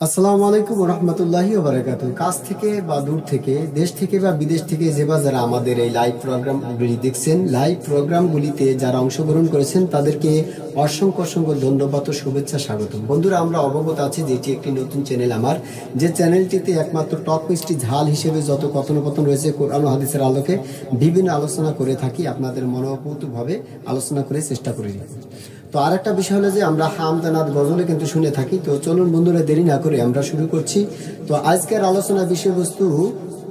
আসসালামু আলাইকুম রহমতুল্লাহি ওয়া বারাকাতুহু। কাছ থেকে বা দূর থেকে, দেশ থেকে বা বিদেশ থেকে যে বা যারা আমাদের এই লাইভ প্রোগ্রামগুলি দেখছেন, লাইভ প্রোগ্রামগুলিতে যারা অংশগ্রহণ করেছেন তাদেরকে অসংখ্য অসংখ্য ধন্যবাদ ও শুভেচ্ছা, স্বাগতম। বন্ধুরা, আমরা অবগত আছি যে এটি একটি নতুন চ্যানেল আমার, যে চ্যানেলটিতে একমাত্র টক মিষ্টি ঝাল হিসেবে যত কথোপকথন রয়েছে কোরআন ও হাদিসের আলোকে বিভিন্ন আলোচনা করে থাকি, আপনাদের মনোপুতভাবে আলোচনা করে চেষ্টা করি। তো আর একটা বিষয় হলো যে আমরা হামদানাদ গজলে কিন্তু শুনে থাকি। তো চলুন বন্ধুরা, দেরি না করে আমরা শুরু করছি। তো আজকের আলোচনার বিষয়বস্তু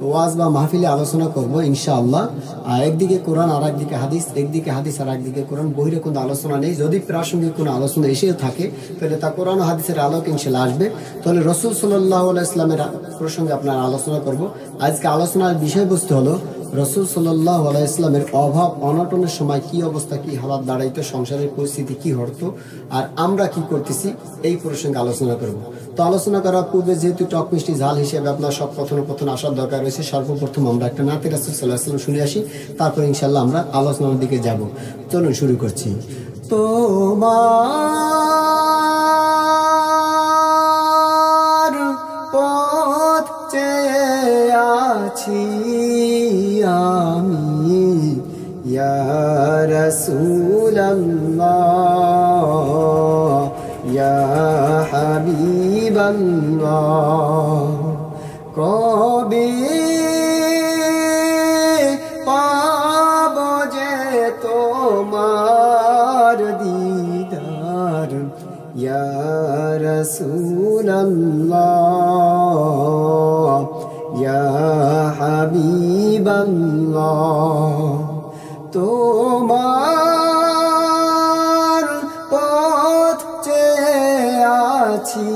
ওয়াজ বা মাহফিলে আলোচনা করব ইনশাআল্লাহ। একদিকে কোরআন আর একদিকে হাদিস, একদিকে হাদিস আর একদিকে কোরআন, বহিরে কোনো আলোচনা নেই। যদি প্রাসঙ্গিক কোনো আলোচনা এসেও থাকে তাহলে তা কোরআন ও হাদিসের আলোকে ইনশাআল্লাহ আসবে। তাহলে রাসূল সাল্লাল্লাহু আলাইহি ইসলামের প্রসঙ্গে আপনার আলোচনা করব। আজকে আলোচনার বিষয়বস্তু হলো রাসূল সাল্লাল্লাহু আলাইহি ইসলামের অভাব অনটনের সময় কি অবস্থা, কি হালাত দাঁড়াইতো, সংসারের পরিস্থিতি কি হতো, আর আমরা কি করতেছি, এই প্রসঙ্গে আলোচনা করব। তো আলোচনা করার পূর্বে যেহেতু টক মিষ্টি ঝাল হিসেবে আপনার সব কথোপকথন আসার দরকার রয়েছে, সর্বপ্রথম আমরা একটা নাতে রাসূল সাল্লাল্লাহু আলাইহি ওয়াসাল্লাম শুনে আসি, তারপর ইনশাআল্লাহ আমরা আলোচনার দিকে যাব। চলুন শুরু করছি। তোমার পথ চেয়ে আছি আমি, ইয়া রাসূলাল্লাহ, ইয়া হাবিবাল্লাহ। কবে পাব যে তোমার দিদার, ইয়া রাসূলাল্লাহ, ইয়া হাবিবাল্লাহ। তোমার পথ চেয়ে আছি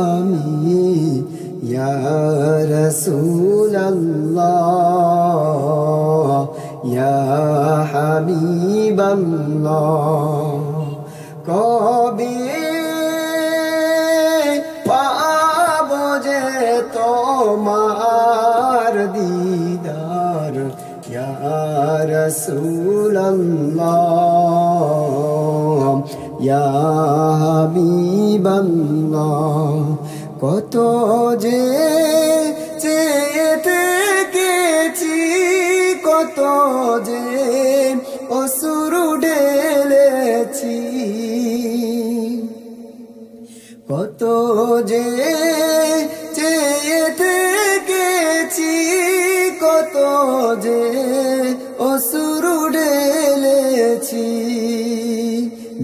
আমি, ইয়া রাসূলাল্লাহ, ইয়া হাবিবাল্লাহ। কবে পাব যে তোমার দিদার, ইয়া রাসূলাল্লাহ, ইয়া হাবিবাল্লাহ। কত যে চেয়ে থেকেছি, কত যে অশ্রু ঢেলেছি, কত যে চেয়ে থেকেছি, কত যে অশ্রু ঢেলেছি।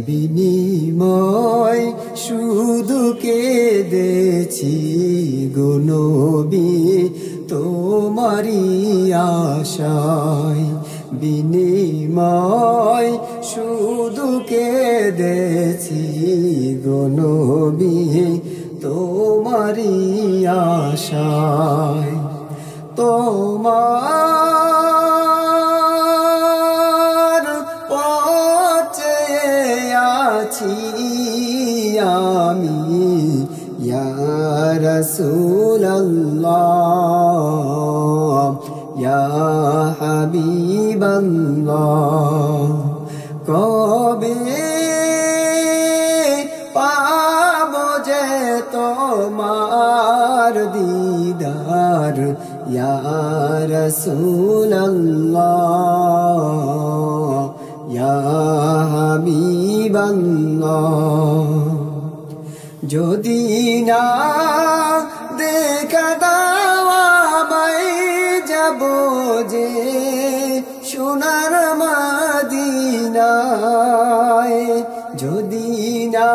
বিনিময় শুধু কেঁদেছি গো নবী তোমারি আশায়, বিনিময় শুধু কেঁদেছি গো নবী তোমারি আশায়। তোমার পথে আছি আমি, ইয়া রাসূলাল্লাহ, ইয়া হাবিবাল্লাহ। কবে পাব যে তোমার দিদার, ইয়া রাসূলাল্লাহ, ইয়া হাবিবাল্লাহ। যদি না দেখা দাও আমায়, যাব যে সোনার মদিনায়। যদি না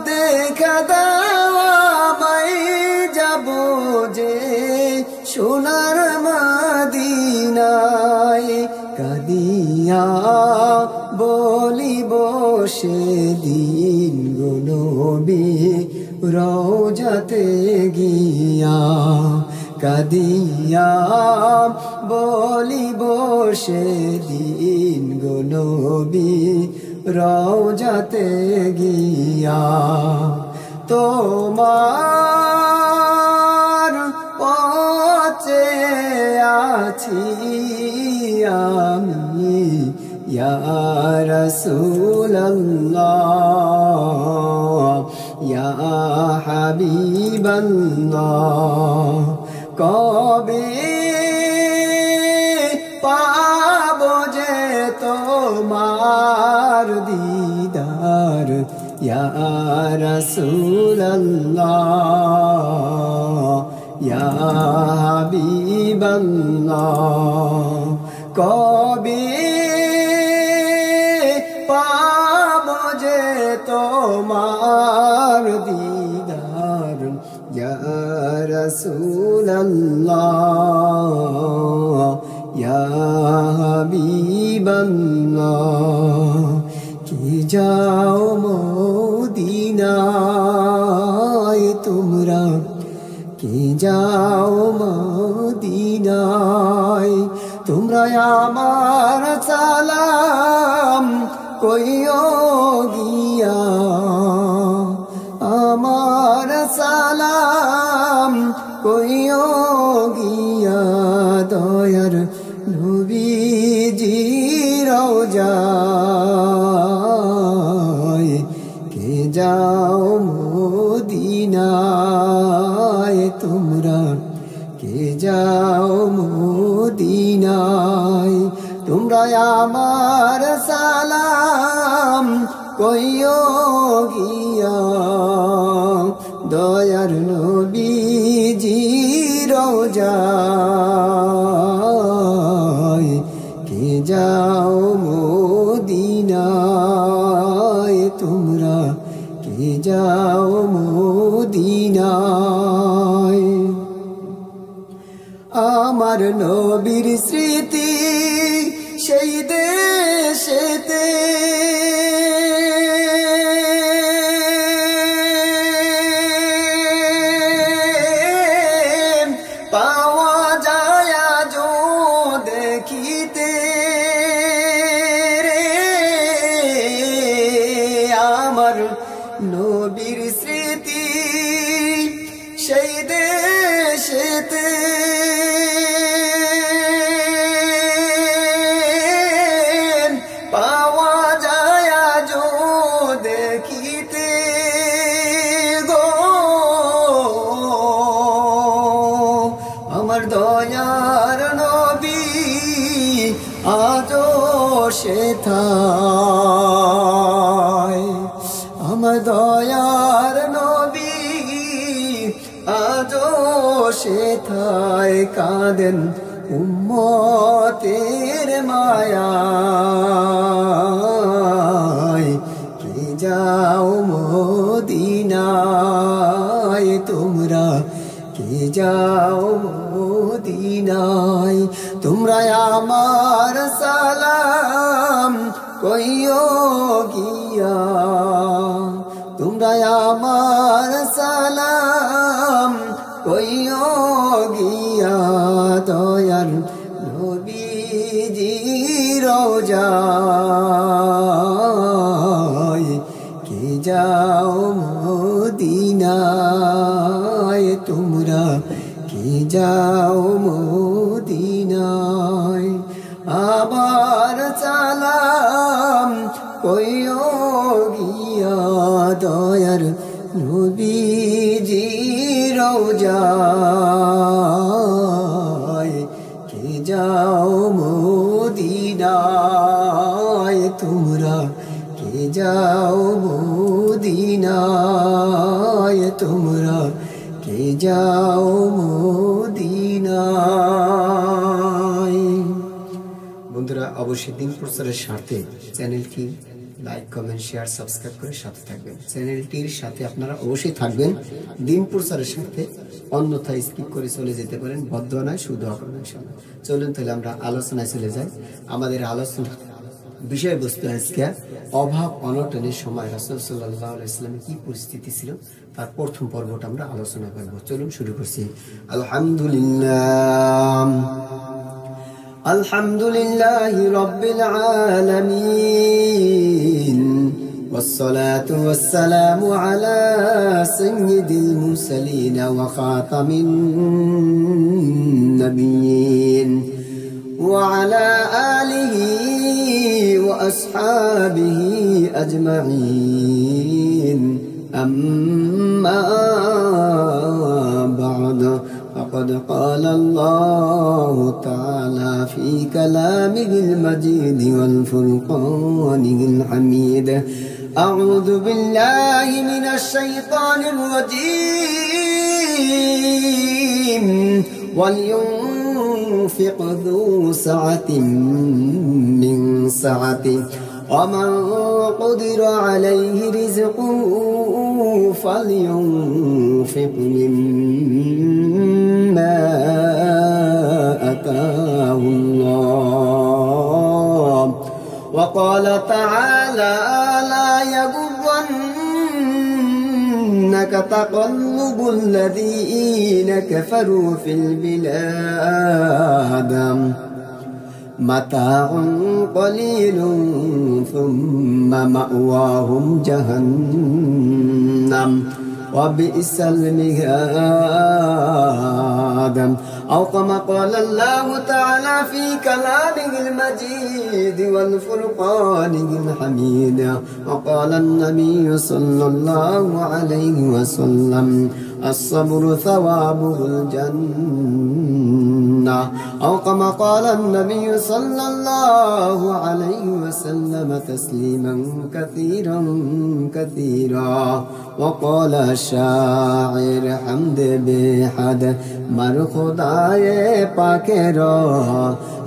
দেখা দাও আমায়, যাব যে সোনার মদিনায়। কাদিয়া বলিব সেদিন গো নবী রওজাতে গিয়া, কাদিয়া বলিব সেদিন গো নবী রওজাতে গিয়া। তোমার পথে আছি আমি ইয়া রাসূলুল্লাহ ইয়া ইয়া হাবিবাল্লাহ কবে পাবো যে তোমার দিদার ইয়া রাসূলুল্লাহ ইয়া হাবিবাল্লাহ কবে পাবো যে তোমার দিদার ইয়া রাসূলুল্লাহ ইয়া হাবিবাল্লাহ কি যাও মদিনায় তোমরা কি যাও মদিনায় তোমরা আমার সালাম কইও গিয়া আমার সালাম কইও গিয়া দয়ার নবীজি রওজায় কে যাও মদিনায় তোমরা কে যাও মদিনায় তোমরা আমার সালাম কইও গিয়া দয়ার নবীজি রওজায় কে যাও মদিনায় তোমরা কে যাও মদিনায় আমার নবীর স্মৃতি সেই দেশেতে পাওয়া যায় আজও দেখিতে রে আমার নবীর স্মৃতি সেই দেশেতে পাওয়া যায় আজও দেখিতে গো আমার দয়ার নবী আজও সেথায় আমার দয়ার নবী আজও সেথায় কাঁদেন উম্মতের মায়ায় কে যাও মদিনায় তোমরা কে যাও মদিনায় তোমরা আমার সালাম কইও গিয়া তোমরা আমার সালাম কইও গিয়া দয়ার নবীজি রওজায় কে যাও মদিনায় তোমরা কে যাও মদিনায় আবার সালাম কইও গিয়া দয়ার নবীজি রওজায় কে যাও মদিনায় তোমরা কে যাও মদিনায় তোমরা কে যাও মদিনায় বন্ধুরা অবশ্যই দিন প্রচারের স্বার্থে চ্যানেলটি লাইক কমেন্ট শেয়ার সাবস্ক্রাইব করে সাথে থাকবেন চ্যানেলটির সাথে আপনারা অবশ্যই থাকবেন দিন প্রচারের সাথে অন্যথায় স্কিপ করে চলে যেতে পারেন বদদোয়া নয় শুধু আপনার ইনশাআল্লাহ চলুন তাহলে আমরা আলোচনায় চলে যাই আমাদের আলোচনা বিষয়বস্তু আজকে অভাব অনটনের সময় রাসূল সাল্লাল্লাহু আলাইহি ওয়াসাল্লামের কি পরিস্থিতি ছিল তার প্রথম পর্বটা আমরা আলোচনা করব চলুন শুরু করছি আলহামদুলিল্লাহ আলহামদুলিল্লাহি রাব্বিল আলামিন والصلاة والسلام على سيد المرسلين وخاتم النبيين وعلى آله وأصحابه أجمعين أما أما بعد فقد قال الله تعالى في كلامه المجيد والفرقانه الحميد أعوذ بالله من الشيطان الرجيم ولينفق ذو سعة من سعته ومن قدر عليه رزقه فلينفق مما آتاه الله وقال تعالى لا يغرنك تقلب الذين كفروا في البلاد متاع قليل ثم مأواهم جهنم وبئس المهاد أو كما قال الله تعالى في كلامه المجيد والفرقانه الحميد وقال النبي صلى الله عليه وسلم الصبر ثوابه الجنة أو كما قال النبي صلى الله عليه وسلم تسليما كثيرا كثيرا وقال الشاعر حمد بحد مر خدای پاک را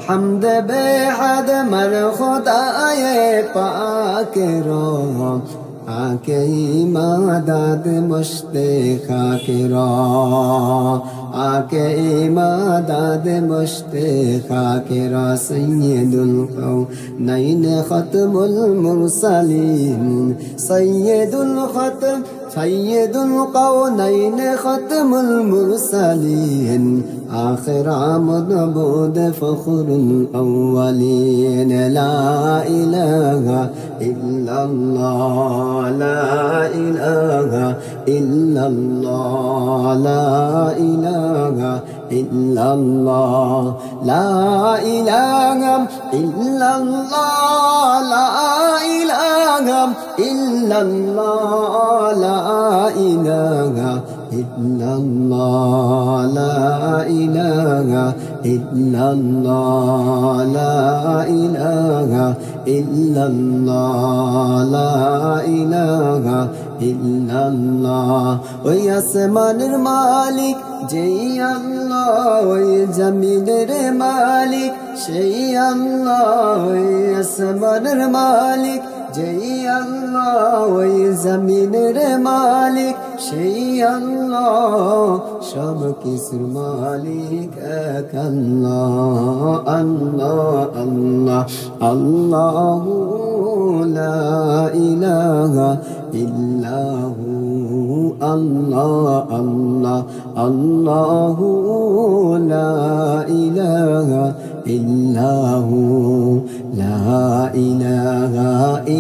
حمد بحد مر خدای پاک را آکے مدد مشتاق را آکے مدد مشتاق را سید القونین ختم المرسلین سید القونین ختم المرسلین آخر مدبود فخر الأولين لا إله إلا الله لا إله إلا الله لا إله إلا الله لا إله إلا الله لا إله إلا الله لا إله إلا الله لا إله إلا الله لا إله إلا الله لا إله إلا الله ওই আসমানের মালিক যেই আল্লাহ ওই জমিনের মালিক সেই আল্লাহ ওই আসমানের মালিক যেই আল্লাহ ওই জমিনের মালিক সেই আল্লাহ সব কিছুর মালিক এক আল্লাহ আল্লাহ আল্লাহ আল্লাহু লা ইলাহা ইল্লাহু আল্লাহ আল্লাহ আল্লাহু লা ইলাহা ইল্লাহু লা ইলাহা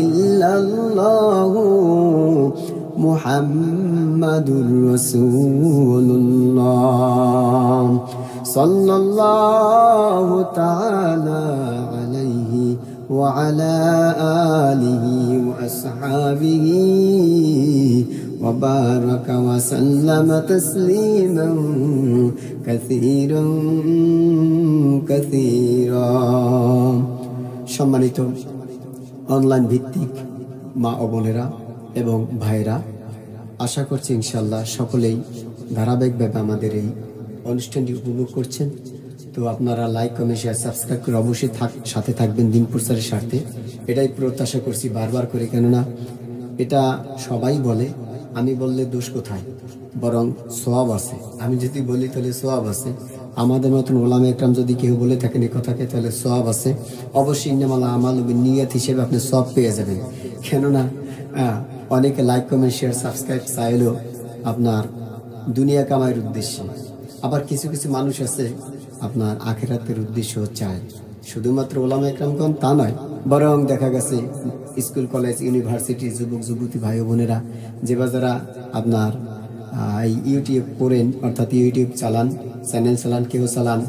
ইল্লাল্লাহু মুহাম্মাদুর রাসূলুল্লাহ সাল্লাল্লাহু তাআলা আলাইহি ওয়া আলা আলিহি ওয়া আসহাবিহি ওয়া বারাকা ওয়া সাল্লামা তাসলিমান কাসীরান কাসীরা। সম্মানিত অনলাইন ভিত্তিক মা ও বোনেরা এবং ভাইরা, আশা করছি ইনশাআল্লাহ সকলেই ধারাবাহিকভাবে আমাদের এই অনুষ্ঠানটি উপভোগ করছেন। তো আপনারা লাইক কমেন্ট শেয়ার সাবস্ক্রাইব করে অবশ্যই সাথে থাকবেন দিন প্রচারের স্বার্থে, এটাই প্রত্যাশা করছি বারবার করে। কেননা এটা সবাই বলে, আমি বললে দোষ কোথায়, বরং সওয়াব আছে। আমি যদি বলি তাহলে সওয়াব আছে। আমাদের মতন ওলামা একরাম যদি কেউ বলে থাকেন এই কথাকে, তাহলে সওয়াব আছে অবশ্যই। ইন্নামাল আমালু বিন্নিয়াত হিসেবে আপনি সওয়াব পেয়ে যাবেন। কেননা অনেকে লাইক কমেন্ট শেয়ার সাবস্ক্রাইব চাইলেও আপনার দুনিয়া কামাইয়ের উদ্দেশ্যে, আবার কিছু কিছু মানুষ আছে আপনার আখিরাতের উদ্দেশ্য চায়। শুধুমাত্র ওলামা একরামগণ তা নয়, বরং দেখা গেছে স্কুল কলেজ ইউনিভার্সিটি যুবক যুবতী ভাই বোনেরা যে যারা আপনার ইউটিউব করেন, অর্থাৎ ইউটিউব চালান, চ্যানেল চালান, কেউ চালান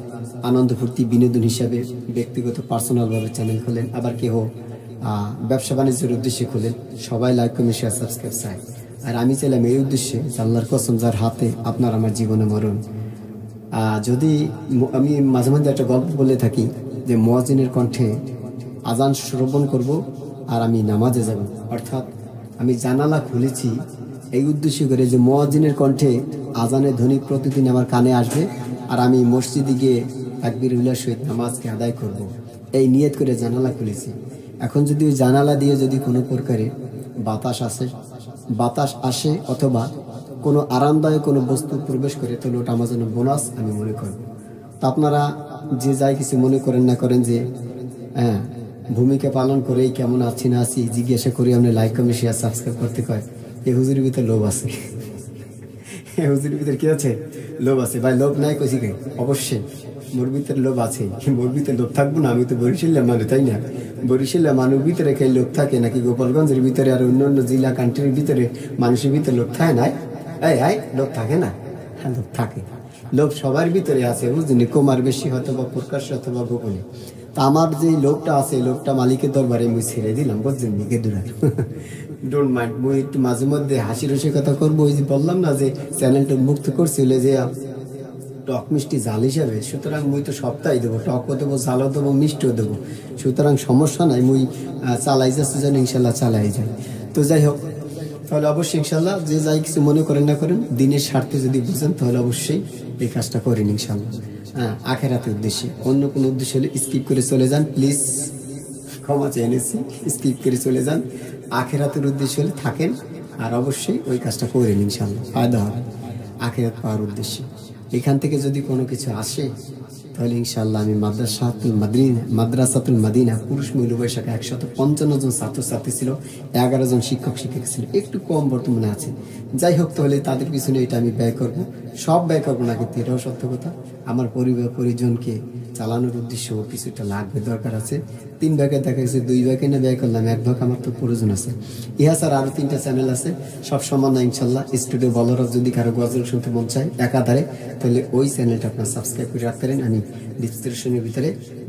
আনন্দ ফুর্তি বিনোদন হিসাবে ব্যক্তিগত পার্সোনালভাবে চ্যানেল খোলেন, আবার কেউ ব্যবসা বাণিজ্যের উদ্দেশ্যে খোলেন। সবাই লাইক কমেন্ট শেয়ার সাবস্ক্রাইব চায়। আর আমি চাইলাম এই উদ্দেশ্যে, আল্লাহর কসম যার হাতে আপনার আমার জীবনে মরণ। যদি আমি মাঝে মাঝে একটা গল্প বলে থাকি যে মুয়াজ্জিনের কণ্ঠে আজান শ্রবণ করব আর আমি নামাজে যাব, অর্থাৎ আমি জানালা খুলেছি এই উদ্দেশ্য করে যে মুয়াজ্জিনের কণ্ঠে আজানের ধ্বনি প্রতিদিন আমার কানে আসবে আর আমি মসজিদে গিয়ে তাকবীরুল্লাহর সহিত নামাজকে আদায় করব, এই নিয়ত করে জানালা খুলেছি। এখন যদি ওই জানালা দিয়ে যদি কোনো প্রকারে বাতাস আসে অথবা কোনো আরামদায়ক কোনো বস্তু প্রবেশ করে, তাহলে ওটা আমার জন্য বোনাস আমি মনে করব। তো আপনারা যে যাই কিছু মনে করেন না করেন, যে হ্যাঁ ভূমিকা পালন করেই কেমন আছি না আছি জিজ্ঞাসা করি, আপনি লাইক কমেন্ট শেয়ার সাবস্ক্রাইব করতে কয়, এই হুজুরের ভিতরে লোভ আছে। এই হুজুরের ভিতরে কি আছে? লোভ আছে ভাই। লোভ নাই কইছি কে? অবশ্যই মোর ভিতরে লোভ আছে। মোর ভিতরে লোভ থাকবো না? আমি তো বরিশালের মানুষ, তাই না? বরিশালের মানুষ ভিতরে খেয়ে লোভ থাকে নাকি গোপালগঞ্জের ভিতরে আর অন্যান্য জেলা কান্ট্রির ভিতরে মানুষের ভিতরে লোভ থাকে না? এই লোভ থাকে না? হ্যাঁ লোভ থাকে। লোভ সবার ভিতরে আছে, বুঝলি, কমার বেশি হয়তো বা প্রকাশ্য অথবা গোপনে। তা আমার যে লোভটা আছে, লোভটা মালিকের দরবারে মুই ছেড়ে দিলাম, বুঝছেন, গেদুরা। ডোন্ট মাইন্ড, মুই একটু মাঝে মধ্যে হাসি রসি কথা করবো। ওই যে বললাম না যে চ্যানেলটা মুক্ত করছিল যে টক মিষ্টি জাল হিসাবে, সুতরাং মুই তো সপ্তাহে দেবো, টকও দেবো, জালও দেবো, মিষ্টিও দেবো, সুতরাং সমস্যা নাই। মুই চালাই যাচ্ছে যেন ইনশাল্লাহ চালাই যায়। তো যাই হোক, তাহলে অবশ্যই ইনশাল্লাহ যে যাই কিছু মনে করেন না করেন, দিনের স্বার্থে যদি বুঝেন তাহলে অবশ্যই এই কাজটা করেন ইনশাল্লাহ। হ্যাঁ, আখেরাতের উদ্দেশ্যে। অন্য কোনো উদ্দেশ্য হলে স্কিপ করে চলে যান প্লিজ, ক্ষমা চেয়ে নিচ্ছি, স্কিপ করে চলে যান। আখেরাতের উদ্দেশ্য হলে থাকেন, আর অবশ্যই ওই কাজটা করেন ইনশাল্লাহ, ফায়দা হবে আখেরাত পাওয়ার উদ্দেশ্যে। এখান থেকে যদি কোনো কিছু আসে তাহলে ইনশাআল্লাহ আমি মাদ্রাসাতুল মাদিনা পুরুষ মহিলা উভয় শাখা 155 জন ছাত্রছাত্রী ছিল, 11 জন শিক্ষক শিক্ষিকা ছিল, একটু কম বর্তমানে আছে। যাই হোক, তাহলে তাদের পিছনে এটা আমি ব্যয় করব, সব ব্যয় করবো না, কিন্তু এটাও সত্য কথা, আমার পরিবার পরিজনকে চালানোর উদ্দেশ্য কিছুটা লাগবে, দরকার আছে। 3 ভাগে দেখা গেছে 2 ভাগে না ব্যয় করলাম, 1 ভাগ আমার তো প্রয়োজন আছে। ইহা স্যার আরো 3টা চ্যানেল আছে, সব সমান না ইনশাল্লাহ। স্টুডিও বলার যদি কারো গজল শুনতে মন চায় একাধারে, তাহলে ওই চ্যানেলটা আপনার সাবস্ক্রাইব করে রাখতে পারেন। আমি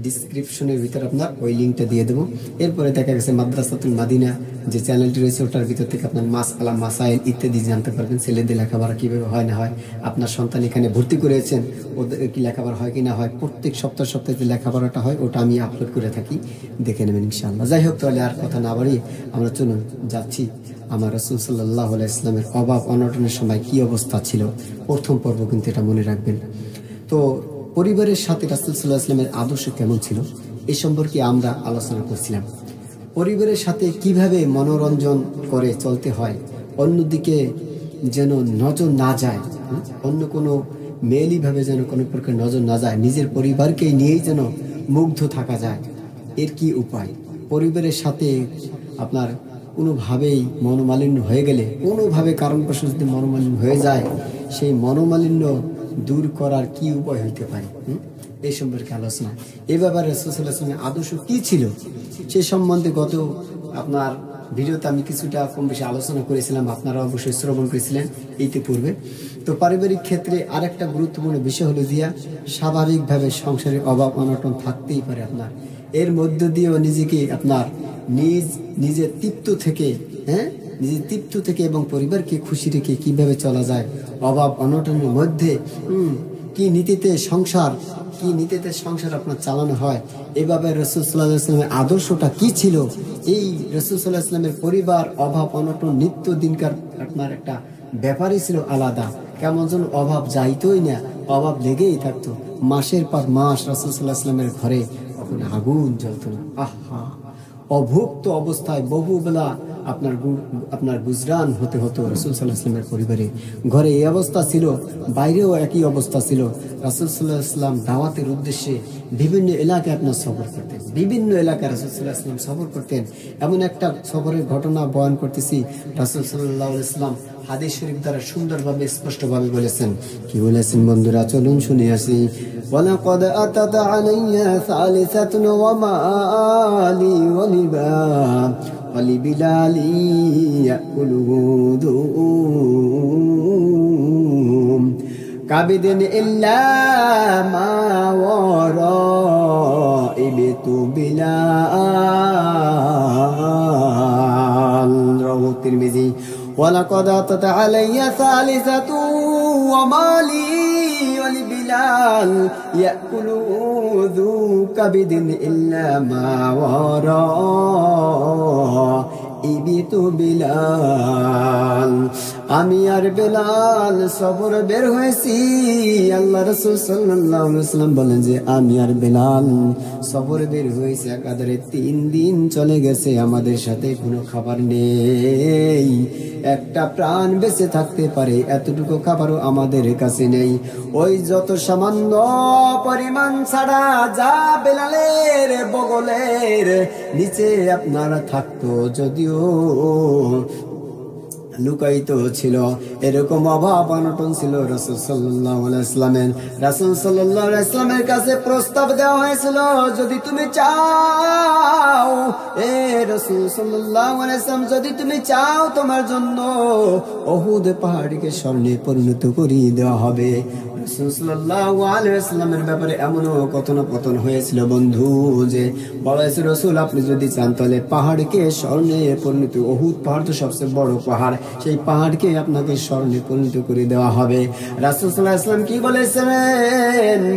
ডিসক্রিপশনের ভিতরে আপনার ওই লিঙ্কটা দিয়ে দেবো। এরপরে দেখা গেছে মাদ্রাসাতুল মাদিনা যে চ্যানেলটি রয়েছে, ওটার ভিতর থেকে আপনার মাসআলা মাসাইল ইত্যাদি জানতে পারবেন। ছেলেদের লেখাপড়া কীভাবে হয় না হয়, আপনার সন্তান এখানে ভর্তি করেছেন, ওদের কি লেখাপড়া হয় কি না হয়, প্রত্যেক সপ্তাহে যে লেখাপড়াটা হয় ওটা আমি আপলোড করে থাকি, দেখে নেবেন ইনশাআল্লাহ। যাই হোক, তাহলে আর কথা না বাড়িয়ে আমরা চলুন যাচ্ছি আমার রাসূল সাল্লাল্লাহু আলাইহি ওয়াসাল্লামের অভাব অনটনের সময় কি অবস্থা ছিল। প্রথম পর্ব কিন্তু এটা মনে রাখবেন। তো পরিবারের সাথে রাসূল সাল্লাল্লাহু আলাইহি ওয়াসাল্লামের আদর্শ কেমন ছিল এই সম্পর্কে আমরা আলোচনা করছিলাম। পরিবারের সাথে কিভাবে মনোরঞ্জন করে চলতে হয়, অন্যদিকে যেন নজর না যায়, অন্য কোনো মেয়েলিভাবে যেন কোনো প্রকার নজর না যায়, নিজের পরিবারকে নিয়েই যেন মুগ্ধ থাকা যায়, এর কি উপায়? পরিবারের সাথে আপনার কোনোভাবেই মনোমালিন্য হয়ে গেলে, কোনোভাবে কারণবশত যদি মনোমালিন্য হয়ে যায়, সেই মনোমালিন্য দূর করার কি উপায় হইতে পারে, এই সম্পর্কে আলোচনা। এ ব্যাপারে রাসূল সাল্লাল্লাহু আলাইহি ওয়াসাল্লামের আদর্শ কি ছিল সে সম্বন্ধে গত আপনার ভিডিওতে আমি কিছুটা কম বেশি আলোচনা করেছিলাম, আপনারা অবশ্যই শ্রবণ করেছিলেন ইতিপূর্বে। তো পারিবারিক ক্ষেত্রে আরেকটা গুরুত্বপূর্ণ বিষয় হলো দিয়া, স্বাভাবিকভাবে সংসারের অভাব অনটন থাকতেই পারে আপনার, এর মধ্য দিয়েও নিজেকে আপনার নিজের তৃপ্ত থেকে, নিজের তৃপ্ত থেকে এবং পরিবারকে খুশি রেখে কিভাবে চলা যায়, অভাব অনটনের মধ্যে কি নীতিতে সংসার আপনার চালানো হয়, এভাবে রাসূল সাল্লাল্লাহু আলাইহি ওয়াসাল্লামের আদর্শটা কি ছিল। এই রাসূল সাল্লাল্লাহু আলাইহি ওয়াসাল্লামের পরিবার অভাব অনটন নিত্য দিনকার আপনার একটা ব্যাপারই ছিল আলাদা, কেমন যেন অভাব যাইতই না, অভাব লেগেই থাকতো, মাসের পর মাস রাসূল সাল্লাল্লাহু আলাইহি ওয়াসাল্লামের ঘরে কখনো আগুন জ্বলতো না। আহা, অভুক্ত অবস্থায় বহুবেলা আপনার গুজরান হতে হতো রাসূল সাল্লাল্লাহু আলাইহি ওয়াসাল্লামের পরিবারে। ঘরে এই অবস্থা ছিল, বাইরেও একই অবস্থা ছিল। রাসূল সাল্লাল্লাহু আলাইহি ওয়াসাল্লাম দাওয়াতের উদ্দেশ্যে বিভিন্ন এলাকায় আপনার সফর করতেন, বিভিন্ন এলাকায় রাসূল সাল্লাল্লাহু আলাইহি ওয়াসাল্লাম সফর করতেন। এমন একটা সফরের ঘটনা বয়ান করতেছি, রাসূল সাল্লাল্লাহু আলাইহি ওয়াসাল্লাম হাদিস শরীফ দ্বারা সুন্দরভাবে স্পষ্টভাবে বলেছেন। কি বলেছেন বন্ধুরা, চলুন শুনে আসি। ওয়ালাকাদ আতাত আলাইয়া সালিসাতুন ওয়া মালি ওয়া লিবা ওয়া লিবিলালি ইয়াকুলুহুম কাবিদিন ইল্লা মা ওয়ারা ইবিতু বিলাল। রাওয়াহু তিরমিজি। ওয়ালাকাদ আতাত আলাইয়া সালিসাতু ওয়া মালি ওয়া লিবিলাল ইয়াকুলু যু কাবিদিন ইল্লা মা ওয়ারা ইবিতু বিলাল। আমি আর বেলাল সফর বের হয়েছি। আল্লাহ রাসূল সাল্লাল্লাহু আলাইহি ওয়াসাল্লাম বলেন যে আমি আর বেলাল সফর বের হয়েছি, একাধারে 3 দিন চলে গেছে, আমাদের সাথে কোনো খাবার নেই, একটা প্রাণ বেঁচে থাকতে পারে এতটুকু খাবারও আমাদের কাছে নেই। ওই যত সামান্য পরিমাণ ছাড়া যা বেলালের বগলের নিচে আপনারা থাকতো, যদিও লুকায়িত ছিল, এরকম অভাব অনটন ছিল রাসূল সাল্লাল্লাহু আলাইহি ওয়াসাল্লামের। রাসূল সাল্লাল্লাহু আলাইহি ওয়াসাল্লামের কাছে প্রস্তাব দেওয়া হয়েছিল, যদি তুমি চাও এ রাসূল সাল্লাল্লাহু আলাইহি ওয়াসাল্লাম, যদি তুমি চাও তোমার জন্য উহুদ পাহাড়কে স্বর্ণে পরিণত করিয়ে দেওয়া হবে। রাসূল সাল্লাল্লাহু আলাইহি ওয়াসাল্লামের ব্যাপারে এমনও কথোপকথন হয়েছিল বন্ধু, যে বলা হয়েছিল রাসূল আপনি যদি চান তাহলে পাহাড়কে স্বর্ণে পরিণত, উহুদ পাহাড় তো সবচেয়ে বড় পাহাড়, সেই পাহাড়কে আপনাকে স্বর্ণে পরিণত করে দেওয়া হবে। রাসূল সাল্লাল্লাহু আলাইহি ওয়াসাল্লাম কি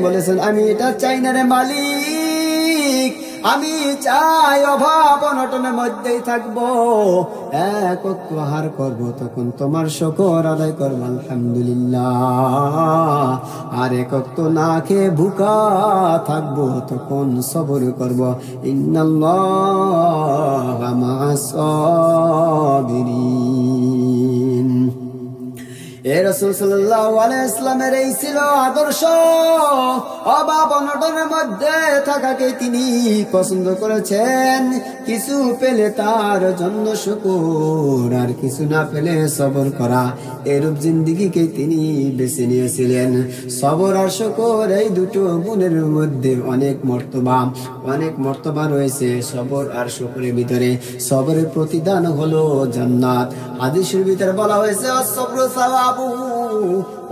বলেছেন আমি এটা চাই না রে মালিক, আমি চাই অভাব অনটনের মধ্যেই থাকবো, এক ওয়াক্ত আহার করবো, তখন তোমার শুকর আদায় করবো আলহামদুলিল্লাহ, আর এক ওয়াক্ত না খেয়ে ভুকা থাকবো, তখন সবর করবো ইন্নাল্লাহা মা'আস সাবিরিন। এ রাসূল সাল্লাল্লাহু আলাইহি ওয়াসাল্লামের এই ছিল আদর্শ। অভাব অনটনের মধ্যে থাকাকে তিনি পছন্দ করেছেন, কিছু পেলে তার জন্য শুকর, আর কিছু না পেলে সবর করা, এরূপ জিন্দেগিকে তিনি বেছে নিয়েছিলেন। সবর আর শুকর এই দুটো গুণের মধ্যে অনেক মর্তবা রয়েছে সবর আর শুকরের ভিতরে। সবরের প্রতিদান হলো জান্নাত। হাদিসের ভিতরে বলা হয়েছে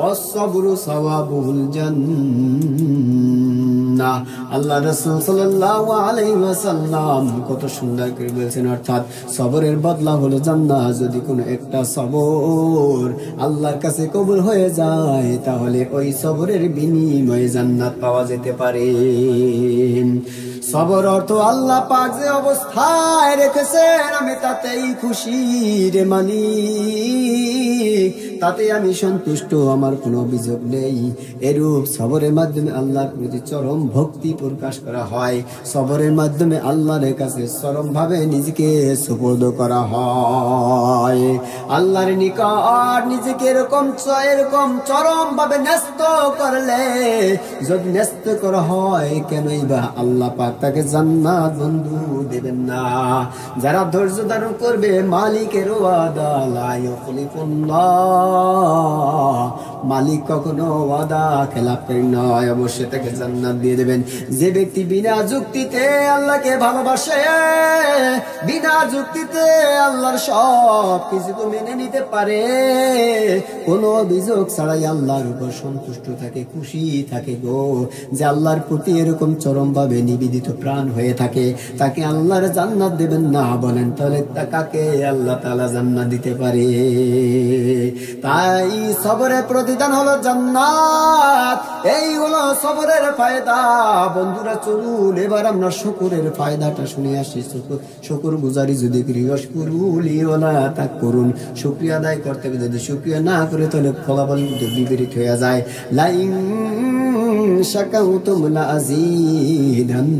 as-sabru সাওয়াবুল জান্নাহ। আল্লাহ রাসূল সাল্লাল্লাহু আলাইহি ওয়াসাল্লাম কত সুন্দর করে বলেছেন, অর্থাৎ সবরের বদলা হলো জান্নাত। যদি কোনো একটা সবর আল্লাহর কাছে কবুল হয়ে যায়, তাহলে ওই সবরের বিনিময়ে জান্নাত পাওয়া যেতে পারে। সবর অর্থ আল্লাহ পাক যে অবস্থায় রেখেছেন আমি তাতেই খুশি রে মালিক, তাতে আমি সন্তুষ্ট, আমার কোনো অভিযোগ নেই। এরূপ সবরের মাধ্যমে আল্লাহর প্রতি চরম ভক্তি প্রকাশ করা হয়। সবরের মাধ্যমে আল্লাহর কাছে চরম ভাবে নিজেকে সুপর্দ করা হয়। আল্লাহর নিকট নিজেকে এরকম চরম ভাবে ন্যস্ত করলে, যদি ন্যস্ত করা হয়, কেনই বা আল্লাহ পাক তাকে জান্নাত বন্ধু দেবেন না। যারা ধৈর্য ধারণ করবে মালিকের ওয়াদা লা ইউখলিফুল্লাহ, মালিক কখনো ওয়াদা খেলাপকারী নয়, অবশ্যই তাকে জান্নাত দিয়ে দেবেন। যে ব্যক্তি বিনা যুক্তিতে আল্লাহকে ভালোবাসে, বিনা যুক্তিতে আল্লাহর সব কিছু মেনে নিতে পারে, কোনো অভিযোগ ছাড়াই আল্লাহর উপর সন্তুষ্ট থাকে, খুশি থাকে গো, যে আল্লাহর প্রতি এরকম চরম ভাবে নিবেদিত প্রাণ হয়ে থাকে, তাকে আল্লাহর জান্নাত দেবেন না বলেন, তাহলে কাকে আল্লাহ তাআলা জান্নাত দিতে পারে? তাই সবরের প্রতিদান হলো জান্নাত। এই হলো সবরের ফায়দা। বন্ধুরা চলুন এবার আমরা শুকরের ফায়দাটা শুনে আসি। শুকর গুজারি যদি করি ওলা তা করুন, শুকরিয়া আদায় করতে হবে, যদি শুকরিয়া না করে তাহলে ফলাফল বিপরীত হয়ে যায়। লাইন শাকারতুম লাযীদান্নাকুম,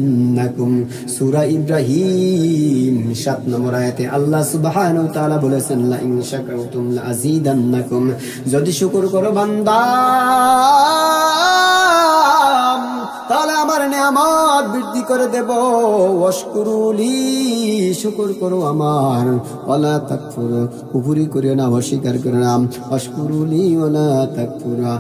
সূরা ইব্রাহিম 7 নম্বর আয়াতে আল্লাহ সুবহানাহু ওয়া তাআলা বলেছেন লাইন শাকারতুম লাযীদান্নাকুম, যদি শুকর করো বান্দা তাহলে আমার নিয়ামত বৃদ্ধি করে দেব। ওয়াশকুরুলি, শুকর করো আমার, ওয়ালা তাকফুরু, কুফরি করিও না, অস্বীকার করো না। ওয়াশকুরুলি ওয়ালা তাকফুরা,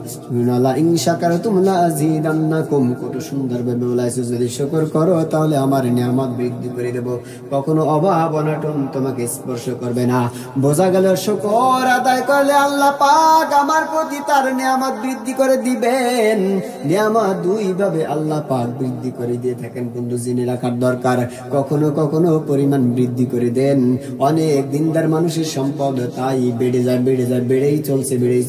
লা ইন শাকারতুম লাযীদান্নাকুম, কত সুন্দর ভাবে বলেছে, যদি শুকর করো তাহলে আমার নিয়ামত বৃদ্ধি করে দেব, কখনো অভাব অনটন তোমাকে স্পর্শ করবে না। বোঝা গেল শুকর আদায় করলে আল্লাহ পাক আমার প্রতি তার নিয়ামত বৃদ্ধি করে দিবেন। নিয়ামত দুই ভাবে আল্লাহ পাক বৃদ্ধি করে দিয়ে থাকেন। বন্ধু জেনে রাখার দরকার, কখনো কখনো পরিমাণ বৃদ্ধি করে দেন। অনেক দিনদার মানুষের সম্পদ তাই বেড়ে যায়, বেড়েই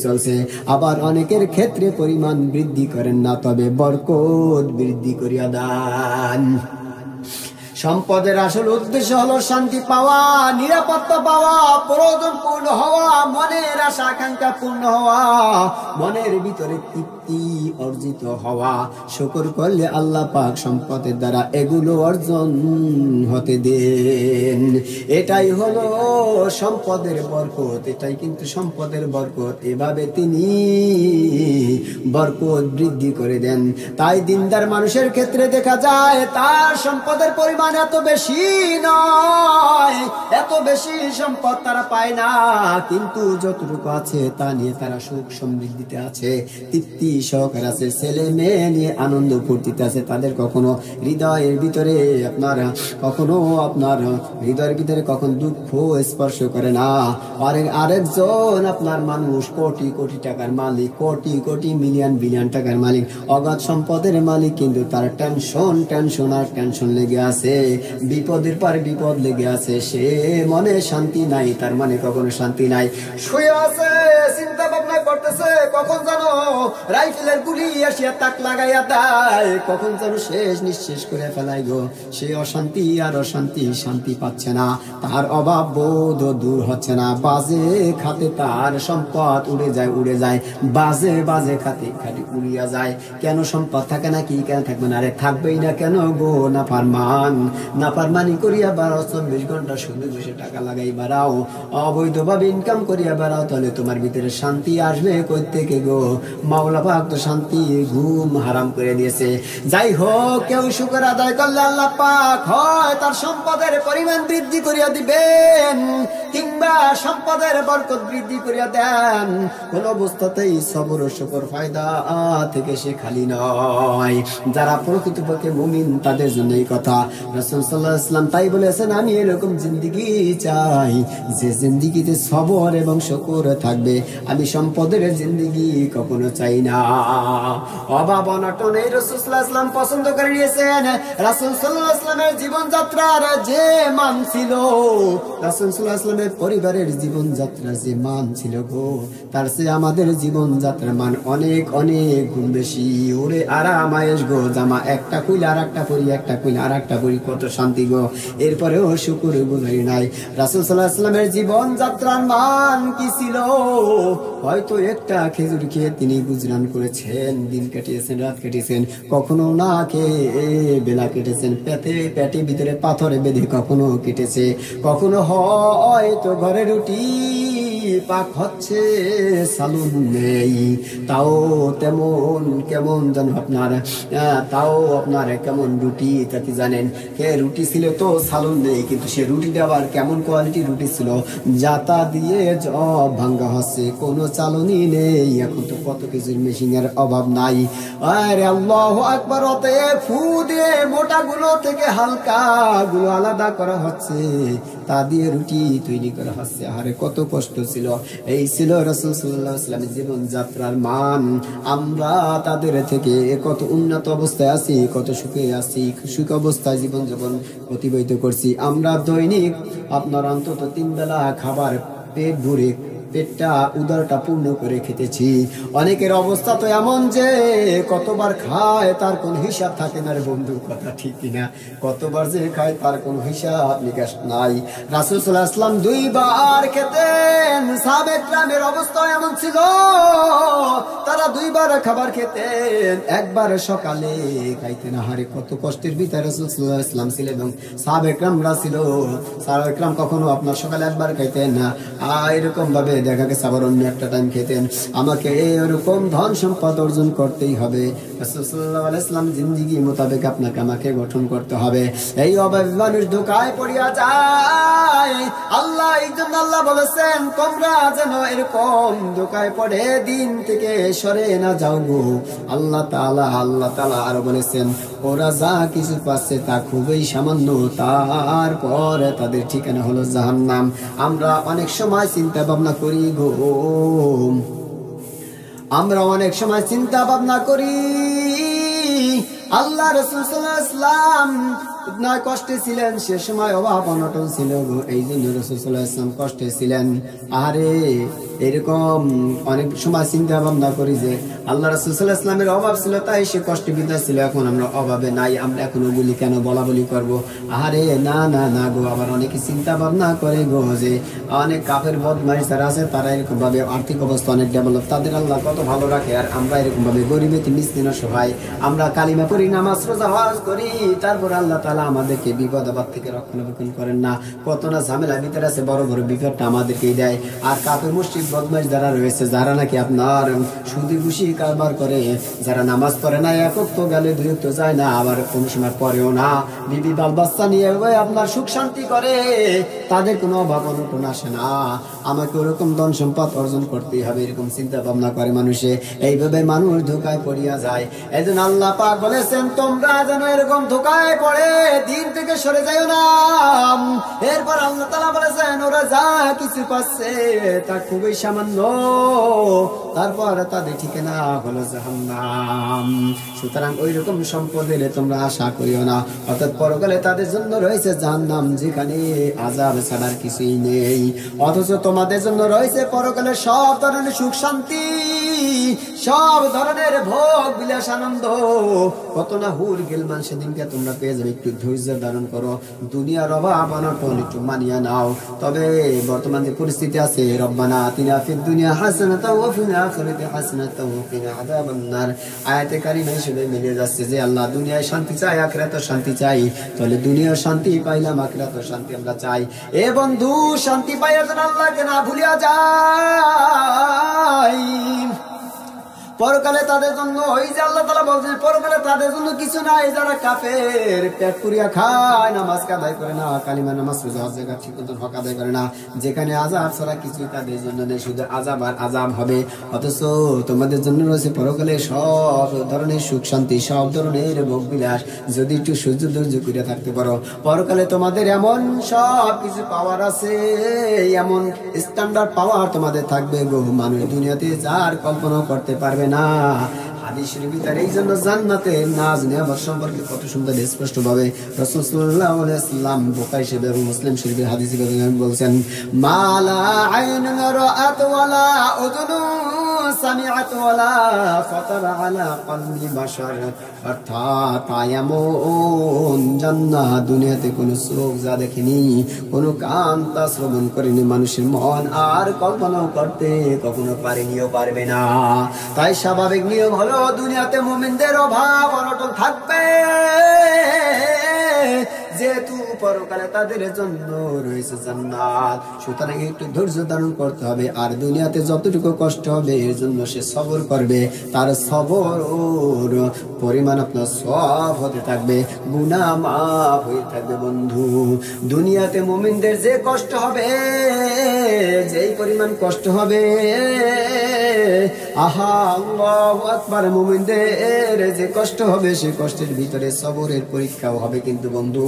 চলছে। আবার অনেকের ক্ষেত্রে পরিমাণ বৃদ্ধি করেন না, তবে বরকত বৃদ্ধি করিয়া দেন। সম্পদের আসল উদ্দেশ্য হলো শান্তি পাওয়া, নিরাপত্তা পাওয়া, প্রয়োজন পূর্ণ হওয়া, মনের আশা আকাঙ্ক্ষা পূর্ণ হওয়া, মনের ভিতরে তৃপ্তি অর্জিত হওয়া। শুকর করলে আল্লাহ পাক সম্পদের দ্বারা এগুলো অর্জন হতে দেন। এটাই হলো সম্পদের বরকত, এটাই কিন্তু সম্পদের বরকত। এভাবে তিনি বরকত বৃদ্ধি করে দেন। তাই দিনদার মানুষের ক্ষেত্রে দেখা যায় তার সম্পদের পরিমাণ এত বেশি নয়, এত বেশি সম্পদ তারা পায় না, কিন্তু যতটুকু আছে তা নিয়ে তারা সুখ সমৃদ্ধিতে আছে, তৃপ্তি সহকারে আছে, ছেলে মেয়ে নিয়ে আনন্দ ফুর্তিতে আছে। তাদের কখনো হৃদয়ের ভিতরে আপনার হৃদয়ের ভিতরে কখন দুঃখ স্পর্শ করে না। আরেকজন আপনার মানুষ কোটি কোটি টাকার মালিক, কোটি মিলিয়ন বিলিয়ন টাকার মালিক, অগাধ সম্পদের মালিক, কিন্তু তার টেনশন লেগে আছে, বিপদের পর বিপদ লেগে আছে, সে মনে শান্তি নাই, তার মানে কখনো শান্তি নাই। শুয়ে আছে, চিন্তা ভাবনায় পড়তেছে, কখন যেন রাইফেলের গুলি আসিয়া তাক লাগাইয়া দেয়, কখন যেন শেষ নিঃশেষ করে ফেলাই গো। সে অশান্তি আর অশান্তি, শান্তি পাচ্ছে না, তার অভাব বোধ দূর হচ্ছে না। বাজে খাতে তার সম্পদ উড়ে যায়, বাজে খাতে উড়িয়া যায়। কেন সম্পদ থাকে না, কি কেন থাকবে না? আরে থাকবেই না কেন গো? নাফরমানি করিয়া বাড়াও, 24 ঘন্টা শুধু বসে টাকা লাগাই বাড়াও, অবৈধভাবে ইনকাম করিয়া বাড়াও, তাহলে তোমার ভিতরে শান্তি আসবে কই থেকে গো? মাওলা পাক তো শান্তি ঘুম হারাম করে দিয়েছে। যাই হোক, কেউ শুকর আদায় করলে আল্লাহ পাক হয় তার সম্পদের পরিমাণ বৃদ্ধি করিয়া দিবেন, কিংবা সম্পদের বরকত বৃদ্ধি করিয়া দেন। কোন অবস্থাতেই সবর ও শুকর ফায়দা থেকে সে খালি নয়। যারা প্রকৃতপক্ষে মুমিন তাদের জন্য এই কথা। রাসূল সাল্লাল্লাহু আলাইহি ওয়াসাল্লাম তাই বলেছেন, আমি এরকম জিন্দেগি চাই যে জিন্দেগিতে সবর এবং শুকর থাকবে। আমি সম্পদের জিন্দেগি কখনো চাই না। অভাব অনটন এই রাসূল সাল্লাল্লাহু আলাইহি ওয়াসাল্লাম পছন্দ করে নিয়েছেন। রাসূল সাল্লাল্লাহু আলাইহি ওয়াসাল্লামের জীবনযাত্রার যে মান ছিল, রাসূল সাল্লাল্লাহু আলাইহি ওয়াসাল্লামের পরিবারের জীবনযাত্রার যে মান ছিল গো, তার চেয়ে আমাদের জীবনযাত্রার মান অনেক গুণ বেশি। ওরে আরাম আয়েশ গো, জামা একটা খুলে আর একটা পরি, একটা খুলে আর একটা পরি, কত শান্তি গো। এরপরেও শুকর গুজারি নাই। রাসূল সাল্লাল্লাহু আলাইহি ওয়াসাল্লামের জীবনযাত্রার মান কি ছিল? হয়তো একটা খেজুর খেয়ে তিনি গুজরান করেছেন, দিন কাটিয়েছেন, রাত কাটিয়েছেন, কখনো না খেয়ে বেলা কেটেছেন, পেটে ভিতরে পাথরে বেঁধে কখনো কেটেছে, কখনো হয়তো ঘরে রুটি পাক হচ্ছে, সালুন নেই, তাও তেমন কেমন যেন আপনার কেমন রুটি তা কি জানেন? রুটি ছিল তো সালুন নেই, কিন্তু সে রুটিটা আবার কেমন কোয়ালিটি রুটি ছিল, জাতা দিয়ে জব ভাঙ্গা হচ্ছে, কোনো চালনি নেই। এখন তো কত কিছুর মেশিনের অভাব নাই। আরে আল্লাহু আকবার, অতএব ফু দিয়ে মোটা গুলো থেকে হালকা গুলো আলাদা করা হচ্ছে, তা দিয়ে রুটি তৈরি করা হচ্ছে। আরে কত কষ্ট ছিল। এই ছিল রাসূল সাল্লাল্লাহু আলাইহি ওয়াসাল্লামের জীবনযাত্রার মান। আমরা তাদের থেকে কত উন্নত অবস্থায় আছি, কত সুখে আছি, সুখ অবস্থায় জীবন যাপন অতিবাহিত করছি। আমরা দৈনিক আপনার অন্তত 3 বেলা খাবার পেট ভরে, পেটটা উদরটা পূর্ণ করে খেতেছি। অনেকের অবস্থা তো এমন যে কতবার খায় তার কোন হিসাব থাকে না রে বন্ধু, কথা ঠিক কিনা? কতবার যে খায় তার কোন হিসাব নিকাশ নাই। রাসূল সাল্লাল্লাহু আলাইহি ওয়াসাল্লাম 2 বার খেতেন। সাহাবে কেরামের অবস্থা এমন ছিল, তারা 2 বার খাবার খেতেন, একবার সকালে খাইতেন। আহারে কত কষ্টের ভিতরে রাসূল সাল্লাল্লাহু আলাইহি ওয়াসাল্লাম ছিলেন এবং সাহাবে কেরামরা ছিল। সাহাবে কেরাম কখনো আপনার সকালে একবার খাইতেন না, এরকম ভাবে দেখা গেছে আবার অন্য একটা টাইম খেতেন। আমাকে এরকম ধন সম্পদ অর্জন করতেই হবে, রাসূল সাল্লাল্লাহু আলাইহি ওয়াসাল্লাম জিন্দেগি মোতাবেক আপনাকে আমাকে গঠন করতে হবে। এই অভাবী মানুষ ধোঁকায় পড়িয়া যায়। আল্লাহ এই জন্য আল্লাহ বলেছেন, তোমরা যেন এরকম ধোঁকায় পড়ে দিন থেকে সরে না যাও গো। আল্লাহ তাআলা আরো বলেছেন, ওরা যা কিছু পাচ্ছে তা খুবই সামান্য, তারপর তাদের ঠিকানা হলো জাহান্নাম। আমরা অনেক সময় চিন্তা ভাবনা করি গো, আমরা অনেক সময় চিন্তা ভাবনা করি আল্লাহ রাসূল সাল্লাল্লাহু আলাইহি ওয়াসাল্লাম না কষ্টে ছিলেন, সে সময় অভাব অনটন ছিল, এই জন্য রাসূল সাল্লাল্লাহু আলাইহি ওয়াসাল্লাম কষ্টে ছিলেন। আরে এরকম অনেক সময় চিন্তা ভাবনা করি যে আল্লাহ রাসূল সাল্লাল্লাহু আলাইহি ওয়াসাল্লামের অভাব ছিল তাই সে কষ্টে বিদায় ছিল, এখন আমরা অভাবে নাই, আমরা এখন ওগুলি কেন বলা বলি করবো? আরে না না না গো, আবার অনেকে চিন্তা ভাবনা করে গো যে অনেক কাফের বদমাইশ যারা আছে তারা এরকম ভাবে আর্থিক অবস্থা অনেক ডেভেলপ, তাদের আল্লাহ কত ভালো রাখে, আর আমরা এরকম ভাবে গরিব এতিম মিসকিন অসহায়, আমরা কালিমা পড়ি, নামাজ রোজা হজ করি, তারপর আল্লাহ তাআলা আমাদেরকে বিপদ আপদ থেকে রক্ষণাবেক্ষণ করেন না। কত না ঝামেলা ভিতরে আছে, বড় বড় বিপদটা আমাদেরকেই দেয়। আর কাফের মুশরিক বদমাইশ যারা রয়েছে, যারা নাকি আপনার সুদি ঘুষি কারবার করে, যারা নামাজ পড়ে না, এক ওয়াক্ত গেলে দুই ওয়াক্ত যায় না, আবার কোন সময় পড়েও না, বিবি বাল বাচ্চা নিয়ে আপনার সুখ শান্তি করে, তাদের কোনো অভাব অনটন আসে না। আমাকে ওরকম ধন সম্পদ অর্জন করতেই হবে, এরকম চিন্তা ভাবনা করে মানুষে, এইভাবে মানুষ ধোকায় পড়িয়া যায়। এই জন্য আল্লাহ পাক বলেছেন তোমরা যেন এরকম ধোকায় পড়ে দিন থেকে সরে যাও না। এরপর আল্লাহ তাআলা বলেছেন ওরা যা কিছু পাচ্ছে তা খুবই সামান্য, তারপর তাদের ঠিকানা হলো জাহান্নাম। সুতরাং ওই রকম সম্পদের তোমরা আশা করিও না, অর্থাৎ পরকালে তাদের জন্য রয়েছে জাহান্নাম, যেখানে আযাব ছাড়ার কিছুই নেই। অথচ তোমাদের জন্য রয়েছে পরকালে সব ধরনের সুখ শান্তি, সব ধরনের ভোগ বিলাস আনন্দ, কত না হুর গিলমান সেদিনকে তোমরা পেয়ে যাবে। একটু ধৈর্য ধারণ করো, দুনিয়ার অভাব অনটন একটু মানিয়ে নাও। তবে বর্তমান যে পরিস্থিতি আছে, রব্বানা আতিনা ফিদ দুনিয়া হাসানাতাও ওয়া ফিল আখিরাতি হাসানাতাও ওয়া কিনা আযাবান নার, আয়াতে কারিমা হিসেবে মিলে যাচ্ছে যে আল্লাহ দুনিয়ায় শান্তি চাই, আখিরাতেও শান্তি চাই। তাহলে দুনিয়ার শান্তি পাইলাম, আখিরাতেও শান্তি আমরা চাই। এ বন্ধু, শান্তি পাইয়া যেন আল্লাহকে না ভুলিয়া যাই। পরকালে তাদের জন্য, ওই যে আল্লাহ তাআলা বলছেন পরকালে তাদের জন্য কিছু নাই, যারা কাফের, পেট পুরিয়া খায়, নামাজ কাদায় করে না, কালিমা নামাজ রোজা হজ যাকাত ঠিক মতো হক আদায় করে না, যেখানে আযাব ছাড়া কিছুই তাদের জন্য নেই, শুধু আযাব আর আযাব হবে। অথচ তোমাদের জন্য রয়েছে পরকালে সব ধরনের সুখ শান্তি, সব ধরনের ভোগ বিলাস, যদি একটু সহ্য ধৈর্য করে থাকতে পারো, পরকালে তোমাদের এমন সব কিছু পাওয়ার আছে, এমন স্ট্যান্ডার্ড পাওয়ার তোমাদের থাকবে গো, মানুষ দুনিয়াতে যার কল্পনা করতে পারবে না। হাদিস শরীফে তার এই জন্য জান্নাতের নাজ নেয়ামত সম্পর্কে কত সুন্দর স্পষ্ট ভাবে রাসূল সাল্লাল্লাহু আলাইহি ওয়াসাল্লাম বুখারী শরীফ এবং মুসলিম শরীফের হাদিসে বলছেন, মালা আইনুন রাআত ওয়ালা উযুনুন সামিআত ওয়ালা খাতারা আলা কলবি বাশার, অর্থাৎ এমন জান্নাত দুনিয়াতে কোনো চোখ যা দেখেনি, কোনো কান তা শ্রবণ করেনি, মানুষের মন আর কল্পনাও করতে কখনো পারেনিও পারবে না। তাই স্বাভাবিক নিয়ম হলো দুনিয়াতে মুমিনদের অভাব অনটন থাকবে, যেহেতু পরকালে তাদের জন্য রয়েছে জান্নাত। সুতরাং একটু ধৈর্য ধারণ করতে হবে, আর দুনিয়াতে যতটুকু কষ্ট হবে এর জন্য সে সবর করবে, তার সবর পরিমাণ আপনার সব হতে থাকবে, গুনাহ মাফ হয়ে থাকবে। বন্ধু, দুনিয়াতে মুমিনদের যে কষ্ট হবে, যেই পরিমাণ কষ্ট হবে, আহা আল্লাহু আকবার, মুমিনদের যে কষ্ট হবে সেই কষ্টের ভিতরে সবরের পরীক্ষাও হবে। কিন্তু বন্ধু,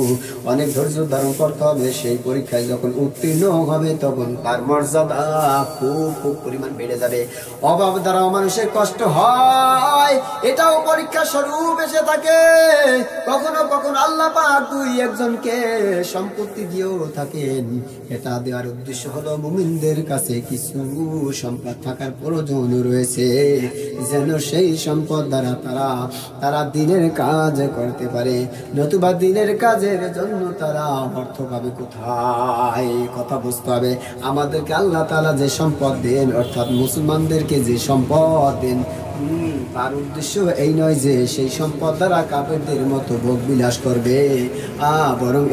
অনেক ধৈর্য ধারণ করতে হবে, সেই পরীক্ষায় যখন উত্তীর্ণ হবে তখন তার মর্যাদা খুব পরিমাণ বেড়ে যাবে। অভাব দ্বারা মানুষের কষ্ট হয়, এটাও পরীক্ষা স্বরূপ এসে থাকে। কখনো কখনো আল্লাহ পাক দুই একজনকে সম্পত্তি দিয়েও থাকেন, এটা দেওয়ার উদ্দেশ্য হলো মুমিনদের কাছে কিছু সম্পদ থাকার প্রয়োজন রয়েছে, যেন সেই সম্পদ দ্বারা তারা দিনের কাজ করতে পারে, নতুবা দিনের কাজের জন্য তারা অর্থ পাবে কোথায়? কথা বুঝতে হবে। আমাদেরকে আল্লাহ তাআলা যে সম্পদ দেন, অর্থাৎ মুসলমানদেরকে যে সম্পদ দেন, তার উদ্দেশ্য এই নয় যে সেই সম্পদ দ্বারা কাফেরদের মতো ভোগ বিলাস করবে, বরং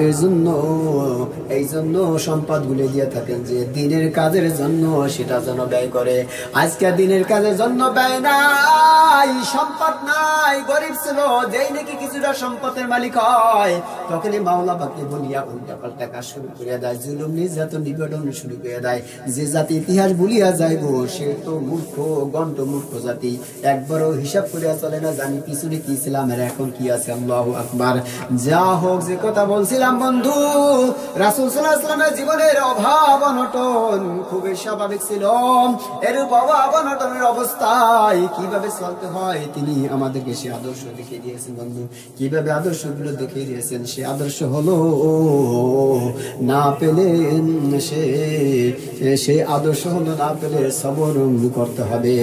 এই জন্য সম্পদ গুলো দিয়ে থাকেন যে দিনের কাজের জন্য সেটা যেন ব্যয় করে। আজকে দিনের কাজের জন্য ব্যয় নাই, সম্পদ নাই, গরিব ছিল, যেই নাকি কিছুটা সম্পদের মালিক হয় তখনই মাওলা পাককে বলিয়া উল্টা পাল্টা কাজ শুরু করে দেয়, জুলুম নির্যাতন নিবেদন শুরু করে দেয়। যে জাতি ইতিহাস ভুলিয়া যাইব সে তো মূর্খ, গণ্ড মূর্খ জাতি। একবারও হিসাব করিয়া চলে না, জানি পিছনে কি ছিলাম আর এখন কি আছে। আল্লাহু আকবার। যা হোক, যে কথা বলছিলাম বন্ধু, রাসূল সাল্লাল্লাহু আলাইহি ওয়াসাল্লামের জীবনের অভাব অনটন খুবই স্বাভাবিক ছিল। এরূপ অভাব অনটনের অবস্থায় কিভাবে চলতে হয় তিনি আমাদেরকে সে আদর্শ দেখিয়ে দিয়েছেন বন্ধু। কিভাবে আদর্শগুলো দেখিয়ে দিয়েছেন, সে আদর্শ হলো না পেলে সে আদর্শ হলো না পেলে সবর করতে হবে,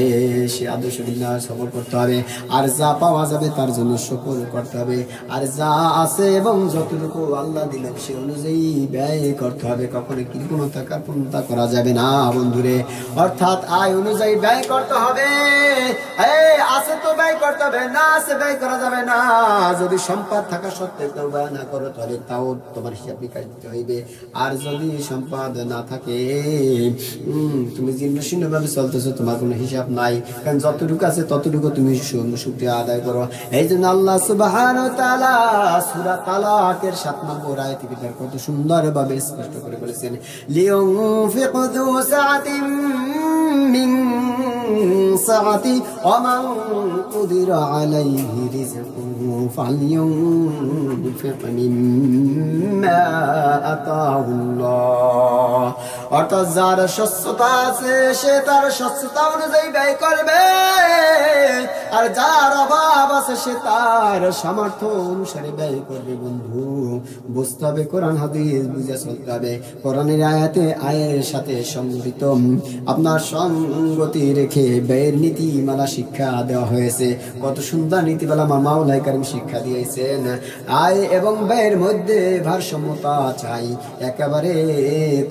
সে আদর্শ না সবর করতে হবে। আর যা পাওয়া যাবে তার জন্য শুকর করতে হবে। আর যা আছে এবং যতটুকু আল্লাহ দিলেন সে অনুযায়ী ব্যয় করতে হবে। কখনো কৃপণতা কার্পণতা করা যাবে না বন্ধুরে। অর্থাৎ আয় অনুযায়ী ব্যয় করতে হবে। আছে তো ব্যয় করতে হবে, না আছে ব্যয় করা যাবে না। যদি সম্পদ থাকা সত্ত্বেও কেউ ব্যয় না করো তাহলে তাও তোমার হিসাব নিকাশ দিতে হইবে। আর যদি সম্পদ না থাকে, তুমি জীর্ণশীর্ণ ভাবে চলতেছো, তোমার কোনো হিসাব নাই, কারণ যতটুকু আছে ততটুকু তুমি শুকরিয়া আদায় করো। এই জন্য আল্লাহ সুবহানাহু ওয়া তাআলা সূরা তালাকের 7 নম্বর আয়াতে ভিতর কত সুন্দর ভাবে স্পষ্ট করে বলেছেন, লিয়ুনফিক যু সাআতিন মিন সাআতি ওয়া মান কুদিরা আলাইহি রিজকুহু ফালইউনফিক মিম্মা আতাহুল্লাহ। অর্থাৎ যার স্বচ্ছতা আছে সে তার স্বচ্ছতা অনুযায়ী ব্যয় করবে, আর যার অভাব আছে সে তার সামর্থ্য অনুসারে ব্যয় করবে। বন্ধু বুঝতে হবে, কোরআন হাদিস বুঝে চলতে হবে। কোরআনের আয়াতে আয়ের সাথে সংগঠিত আপনার সঙ্গতি রেখে ব্যয়ের নীতিমালা শিক্ষা দেওয়া হয়েছে। কত সুন্দর নীতিমালা আমার মাওলাই কারীম শিক্ষা দিয়েছেন। আয় এবং ব্যয়ের মধ্যে ভারসাম্যতা চাই, একেবারে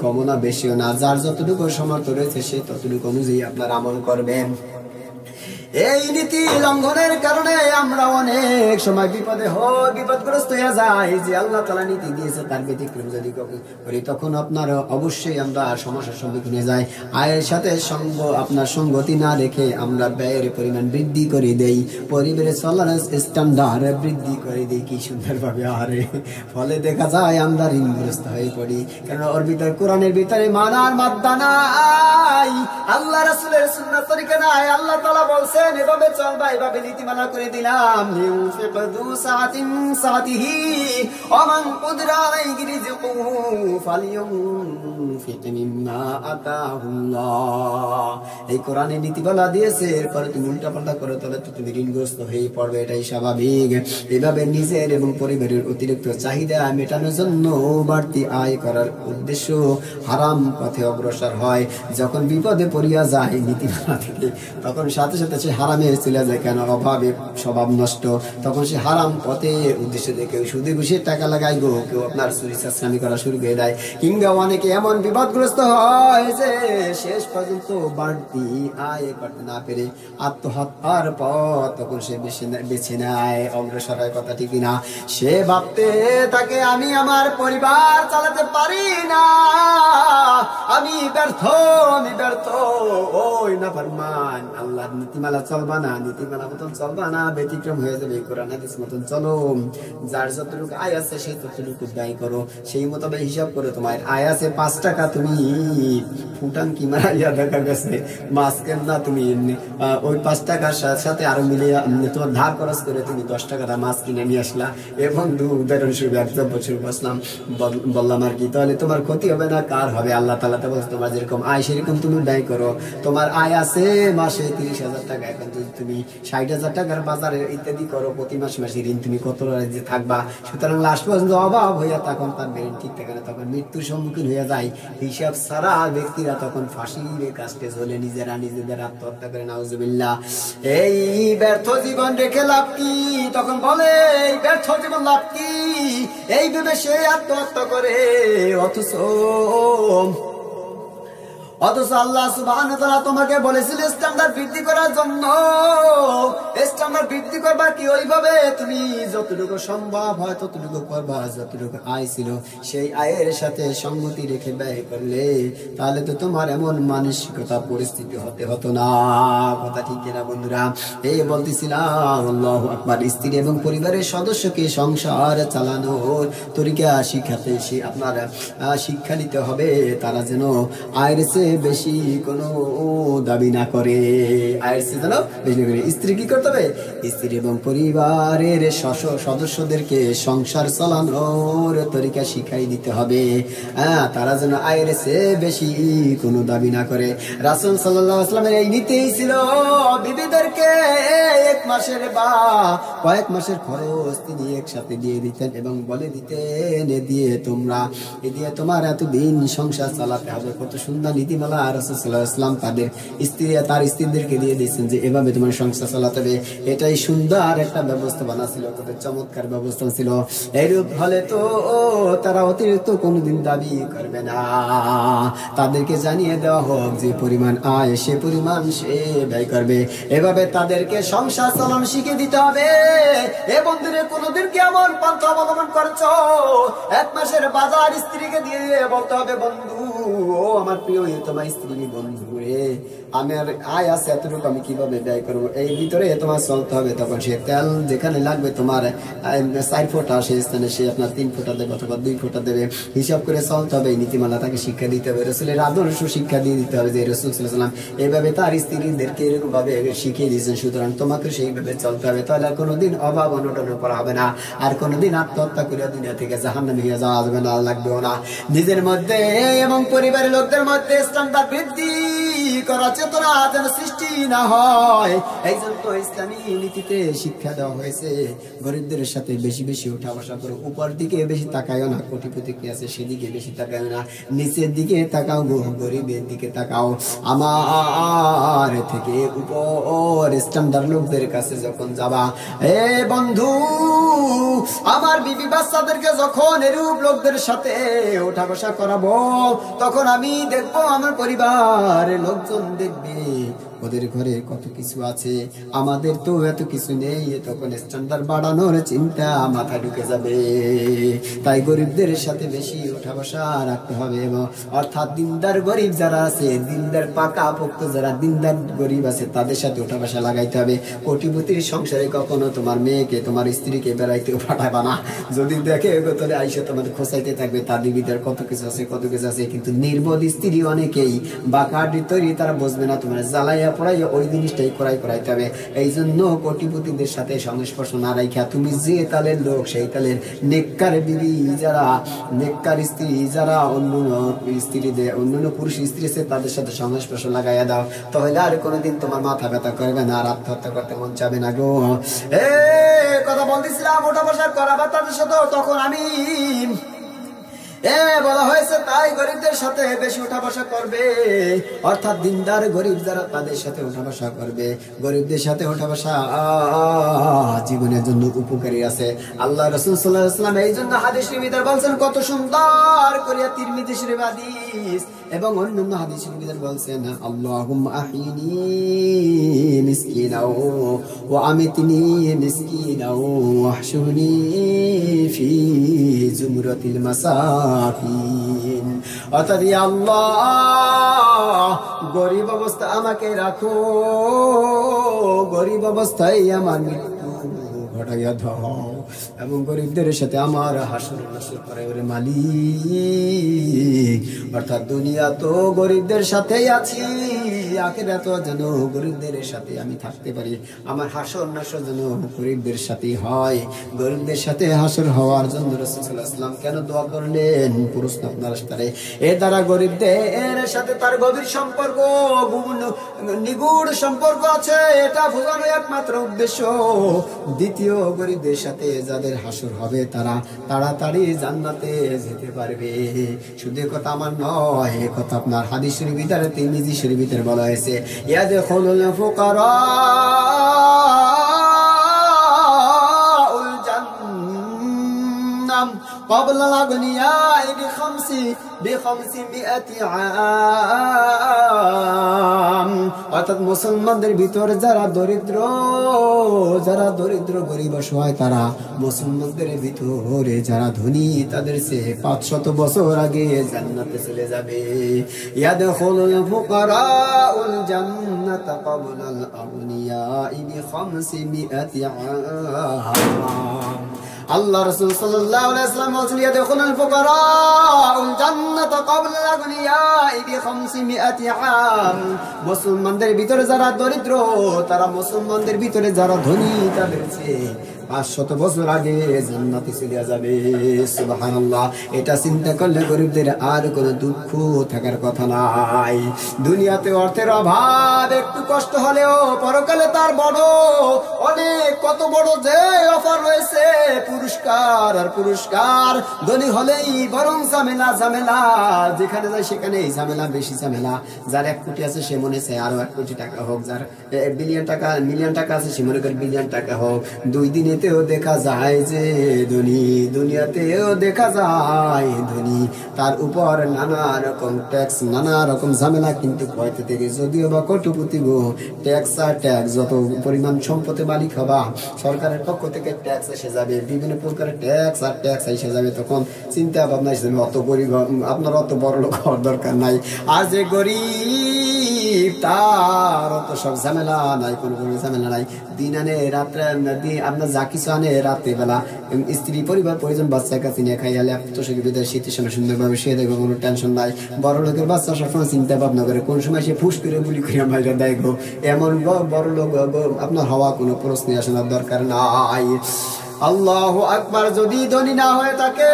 কম না বেশিও না। যার যতটুকু সামর্থ্য রয়েছে সে ততটুকু অনুযায়ী আপনার আমল করবেন। এই নীতি লঙ্ঘনের কারণে আমরা অনেক সময় বিপদগ্রস্ত হয়ে যাই। যে আল্লাহ তাআলা নীতি দিয়েছে তার ব্যতিক্রম যদি করি, তখন আপনার অবশ্যই আমরা সমস্যার সম্মুখীন হয়ে যাই। আয়ের সাথে আপনার সঙ্গতি না রেখে আমরা ব্যয়ের পরিমাণ বৃদ্ধি করে দেই, পরিবারের চলার স্ট্যান্ডার্ড বৃদ্ধি করে দিই কি সুন্দরভাবে। আরে ফলে দেখা যায় আমরা ঋণগ্রস্ত হয়ে পড়ি, কারণ ওর ভিতরে কোরআনের ভিতরে মানার মাদ্দা নাই, আল্লাহ রাসূলের সুন্নাত তরিকা নাই। আল্লাহ তাআলা বলছে এভাবে চলবা, এভাবে নীতিমালা করে দিলাম, লিউনফিক যু সাআতিন সাআতিহি ওয়া মান কুদিরা আলাইহি রিজকুহু ফালইউনফিক মিম্মা আতাহুল্লাহ। এই কোরআনে নীতিমালা দিয়েছে, এরপরে তুমি উল্টাপাল্টা করে তাহলে তো তুমি ঋণগ্রস্ত হয়ে পড়বে, এটাই স্বাভাবিক। এভাবে নিজের এবং পরিবারের অতিরিক্ত চাহিদা মেটানোর জন্য বাড়তি আয় করার উদ্দেশ্য হারাম পথে অগ্রসর হয়। যখন বিপদে পড়িয়া যায় নীতিমালা থেকে, তখন সাথে সাথে সে হারামে চলে যায়। কেন? অভাবে স্বভাব নষ্ট। তখন সে হারাম পথে উদ্দেশ্য দিয়ে কেউ সুদে ঘুষে টাকা লাগাই গো, কেউ আপনার চুরি চালানি করা শুরু করে দেয়, কিংবা অনেকে এমন বিপদগ্রস্ত হয় যে শেষ পর্যন্ত বাড়তি আয় করতে না পেরে আত্মহত্যার পথ তখন সে বেছে নেয়, অগ্রসর হয়। কথা ঠিক না? সে ভাবতে তাকে আমি আমার পরিবার চালাতে পারি না, আমি ব্যর্থ। ওই নাফরমান আল্লাহর নীতিমালা চলবা না, নীতিমালা মতন চলবা না, ব্যতিক্রম হয়ে যাবে। কোরআন হাদিস মতন চলো। যার যতটুকু আয় আছে সেই ততটুকু ব্যয় করো, সেই মোতাবেক হিসাব করো। তোমার আয় আছে 5 টাকা, তুমি ফুটান কি মারাইয়া দেখা গেছে মাছ কেনা, তুমি ওই 5 টাকার সাথে আরো মিলিয়ে তোমার ধার খরচ করে তুমি 10 টাকাটা মাছ কিনে নিয়ে আসলা। এ বন্ধু উদাহরণস্বরূপ একদম বছর বসলাম বললাম আর কি, তাহলে তোমার ক্ষতি হবে না? কার হবে? আল্লাহ তাআলা তো বলছে তোমার যেরকম আয় সেরকম তুমি ব্যয় করো। তোমার আয় আছে মাসে 30,000 টাকা, এখন যদি তুমি 60,000 টাকার বাজারে ইত্যাদি করো, প্রতি মাসে ঋণ তুমি কত যে থাকবা। সুতরাং লাস্ট পর্যন্ত অভাব হইয়া তখন তার ব্রেন ঠিক থাকে না, তখন মৃত্যুর সম্মুখীন হয়ে যায়। হিসাব ছাড়া ব্যক্তিরা তখন ফাঁসির কাছে ঝোলে নিজেদের আত্মহত্যা করে, নাউজুবিল্লাহ। এই ব্যর্থ জীবন রেখে লাভ কি? তখন বলে এই ব্যর্থ জীবন লাভ কি? এই ভেবে সে আত্মহত্যা করে। অথচ আল্লাহ সুবহানাহু ওয়া তাআলা তোমাকে বলেছিল স্ট্যান্ডার্ড বৃদ্ধি করার জন্য। স্ট্যান্ডার্ড বৃদ্ধি করবা কি? ওইভাবে তুমি যতটুকু সম্ভব হয় ততটুকু করবা। যতটুকু আয় ছিল সেই আয়ের সাথে সঙ্গতি রেখে ব্যয় করলে তাহলে তো তোমার এমন মানসিকতা পরিস্থিতি হতো না। কথা ঠিক কিনা বন্ধুরা? এই বলতেছিলাম আল্লাহু আকবার। স্ত্রী এবং পরিবারের সদস্যকে সংসার চালানোর তরিকা শিখাতে আপনার শিক্ষা নিতে হবে। তারা যেন আয়ের চেয়ে বেশি কোনো দাবি না করে, আয়ের চেয়ে যেন বেশি না করে। স্ত্রী কি করতে হবে? স্ত্রী এবং পরিবারের সদস্যদেরকে সংসার চালানোর তরিকা শিখাই দিতে হবে। তারা যেন আয়ের চেয়ে বেশি কোনো দাবি না করে। রাসূল সাল্লাল্লাহু আলাইহি ওয়াসাল্লামের এই নীতিই ছিল বিবিদেরকে এক মাসের বা কয়েক মাসের খরচ তিনি একসাথে দিয়ে দিতেন এবং বলে দিতেন এ দিয়ে তোমার এতদিন সংসার চালাতে হবে। কত সুন্দর নীতিমালা রাসূল সাল্লাল্লাহু আলাইহি ওয়াসাল্লাম তার স্ত্রীদেরকে দিয়ে দিয়েছেন যে এভাবে তোমার সংসার চালাতে হবে। এটাই সুন্দর একটা ব্যবস্থাপনা ছিল, কত চমৎকার ব্যবস্থা ছিল। এইরূপ হলে তো তারা অতিরিক্ত কোনোদিন দাবি করবে না। তাদেরকে জানিয়ে দেওয়া হোক যে পরিমাণ আয় সে পরিমাণ সে ব্যয় করবে। এভাবে তাদেরকে সংসার চালানো শিখে দিতে হবে। এ বন্ধুরে, কোনোদিন কি এমন পন্থা অবলম্বন করছো? এক মাসের বাজার স্ত্রীকে দিয়ে বলতে হবে, বন্ধু ও আমার প্রিয় তোমার স্ত্রী, বন্ধু রে আমার আয় আছে এতটুকু, আমি কিভাবে ব্যয় করবো, এই ভিতরে তোমার চলতে হবে। তখন সে তেল যেখানে লাগবে তোমার 4 ফোঁটা, সেই স্থানে সে আপনার 3 ফোঁটা দেবে অথবা 2 ফোঁটা দেবে, হিসাব করে চলতে হবে। এই নীতিমালা তাকে শিক্ষা দিতে হবে, রসুলের আদর্শ শিক্ষা দিয়ে দিতে হবে যে রসুল সাল্লাল্লাহু আলাইহি ওয়াসাল্লাম এইভাবে তার স্ত্রীদেরকে এরকম ভাবে শিখিয়ে দিয়েছেন। সুতরাং তোমাকে সেইভাবে চলতে হবে, তাহলে আর কোনোদিন অভাব অনটন করা হবে না, আর কোনোদিন আত্মহত্যা করে দুনিয়া থেকে জাহান্নামে হয়ে যাওয়া যাবে না, লাগবেও না। নিজের মধ্যে এবং পরিবারের লোকদের মধ্যে স্ট্যান্ডার্ড বৃদ্ধি করার চেতনা যেন সৃষ্টি না হয়, এই জন্য ইসলামী নীতিতে শিক্ষা দেওয়া হয়েছে গরিবদের সাথে বেশি বেশি উঠা বসা করো। উপর দিকে বেশি তাকায়ও না, কোটিপতি কি আছে সেদিকে বেশি তাকায়ও না, নিচের দিকে তাকাও, গরিবের দিকে তাকাও। আমার থেকে উপর স্ট্যান্ডার্ড লোকদের কাছে যখন যাবা, এ বন্ধু আমার বিবি বাচ্চাদেরকে যখন এরূপ লোকদের সাথে উঠা বসা করাবো, তখন আমি দেখবো আমার পরিবারের লোকজন দেখবে ওদের ঘরে কত কিছু আছে, আমাদের তো এত কিছু নেই। তখন স্ট্যান্ডার্ড বাড়ানোর চিন্তা মাথা ঢুকে যাবে। তাই গরিবদের সাথে বেশি উঠা বসা রাখতে হবে। এবং অর্থাৎ দিনদার গরিব যারা আছে, দিনদার পাকা পোক্ত যারা দিনদার গরিব আছে, তাদের সাথে উঠা বসা লাগাইতে হবে। কোটিপতির সংসারে কখনো তোমার মেয়েকে তোমার স্ত্রীকে বেড়াইতেও পাঠাবা না। যদি দেখে গোতরে আইসে তোমাদের খোঁচাইতে থাকবে তার দিদিদের কত কিছু আছে কত কিছু আছে, কিন্তু নির্বোধ স্ত্রী অনেকেই বাঁকাটি তৈরি, তারা বুঝবে না তোমার জ্বালাইয়া পড়াইয়া ওই জিনিসটাই করাইতে হবে। এই জন্য কোটিপতিদের সাথে সংস্পর্শ না রাখা, তুমি যে তালের লোক সেই তালের নেককার বিবি যারা, নেককার স্ত্রী যারা অন্য পুরুষ স্ত্রী আছে তাদের সাথে সংস্পর্শ লাগাইয়া দাও, তাহলে আর কোনোদিন তোমার মাথা ব্যথা করবে না, আর আত্মহত্যা করতে মন চাবে না গো। কথা বলতেছিলাম ওঠা বসা করাবা তাদের সাথে, তখন আমি বলা হয়েছে তাই গরিবদের সাথে বেশি উঠা বসা করবে। অর্থাৎ দিনদার গরিব যারা তাদের সাথে উঠা বসা করবে। গরিবদের সাথে উঠা বসা জীবনের জন্য উপকারী আছে। আল্লাহ রাসূল সাল্লাল্লাহু আলাইহি ওয়াসাল্লাম এই জন্য হাদিস শরীফে বলছেন, কত সুন্দর করিয়া তিরমিজি শরীফ হাদিস এবং অন্যান্য হাদিস শরীফে বলছেন, আল্লাহুম্মা আহিনি মিসকিনাও ওয়া আমিতনি মিসকিনাও ওয়াহশুরনি ফি জুমরাতিল মাসাকিন। অর্থাৎ ইয়া আল্লাহ, গরিব অবস্থা আমাকে রাখো, গরিব অবস্থায় আমার মৃত্যু ঘটাইয়া দাও, এবং গরিবদের সাথে আমার হাসর নাসর করাই ওরে মালিক। অর্থাৎ দুনিয়া তো গরিবদের সাথেই আছি, আখিরাতে যেন গরিবদের সাথে আমি থাকতে পারি, আমার হাসর নাসর যেন গরিবদের সাথে হয়। গরিবদের সাথে হাসর হওয়ার জন্য রাসূল সাল্লাল্লাহু আলাইহি ওয়াসাল্লাম কেন দোয়া করলেন? প্রশ্ন আপনার সাথে। এ দ্বারা গরিবদের সাথে তার গভীর সম্পর্ক, নিগুড় সম্পর্ক আছে, এটা বোঝানো একমাত্র উদ্দেশ্য। দ্বিতীয়, গরিবদের সাথে যাদের হাসর হবে তারা তাড়াতাড়ি জান্নাতে যেতে পারবে। শুধু কথা আমার নয়, এ কথা আপনার হাদিস শরীফ ভিতরে, তিরমিজি শরীফ ভিতরে বলা হয়েছে, ইয়াদখুলুল ফুকারাউল জান্নাহ ক্বাবলা আগনিয়াই বিখামসিমিআতি আম। অর্থাৎ মুসলমানদের ভিতর যারা দরিদ্র গরিব অসহায়, তারা মুসলমানদের ভিতরে যারা ধনী তাদের চেয়ে 500 বছর আগে জান্নাতে চলে যাবে। ইয়াদখুলুল ফুকারাউল জান্নাতা ক্বাবলাল আগনিয়াই বিখামসিমিআতি আম। আল্লাহ রাসূল সাল্লাল্লাহু আলাইহি ওয়াসাল্লাম বলেন, ইয়াদখুলুল ফুকারাউল জান্নাহ মুসলমানদের ভিতরে যারা দরিদ্র, তারা মুসলমানদের ভিতরে যারা ধনী, তাদের চেয়ে 500 বছর আগে জান্নাতে চলে যাবে। সুবহানাল্লাহ। এটা চিন্তা করলে গরিবদের আর কোনো দুঃখ থাকার কথা নাই। দুনিয়াতে অর্থের অভাব, একটু কষ্ট হলেও পরকালে তার বড় অনেক, কত বড় যে অফার রয়েছে, পুরস্কার আর পুরস্কার। ধনী হলেই বরং ঝামেলা ঝামেলা, যেখানে যায় সেখানে ঝামেলা, বেশি ঝামেলা। যার 1 কোটি আছে সে মনে চায় আরো 1 কোটি টাকা হোক, যার মিলিয়ন টাকা আছে সে মনে করে বিলিয়ন টাকা হোক। 2 দিনেতেও দেখা যায় যে ধনী, দুনিয়াতেও দেখা যায় ধনী, তার উপর নানা রকম ট্যাক্স, নানা রকম ঝামেলা। কিন্তু হয়তো থেকে যদিও বা কোটিপতি গো, ট্যাক্স আর ট্যাক্স, যত পরিমাণ সম্পত্তি মালিক হবা সরকারের পক্ষ থেকে ট্যাক্স এসে যাবে, বিভিন্ন প্রকারের ট্যাক্স আর ট্যাক্স এসে যাবে। তখন চিন্তা ভাবনা হিসেবে অত গরিব, আপনার অত বড় লোক হওয়ার দরকার নাই। আর যে গরিব তার অত সব ঝামেলা নাই, কোনো ঝামেলা নাই। দিন আনে রাত্রে, আপনার যা কিছু আনে রাত্রে বেলা, স্ত্রী পরিবার পরিজন বাচ্চার কাছে নিয়ে খাই আলে তোষকে বিদায় শীতের সময় সুন্দরভাবে শুয়ে দেখবো, কোনো টেনশন নাই। বড় লোকের বাচ্চা সবসময় চিন্তা ভাবনা করে কোন সময় সে ফুস করে গুলি করে মাইরা দেয় গো। এমন বড় লোক আপনার হওয়া কোনো প্রশ্ন আসানোর দরকার নাই। আল্লাহু আকবার। যদি ধনী না হয়ে থাকে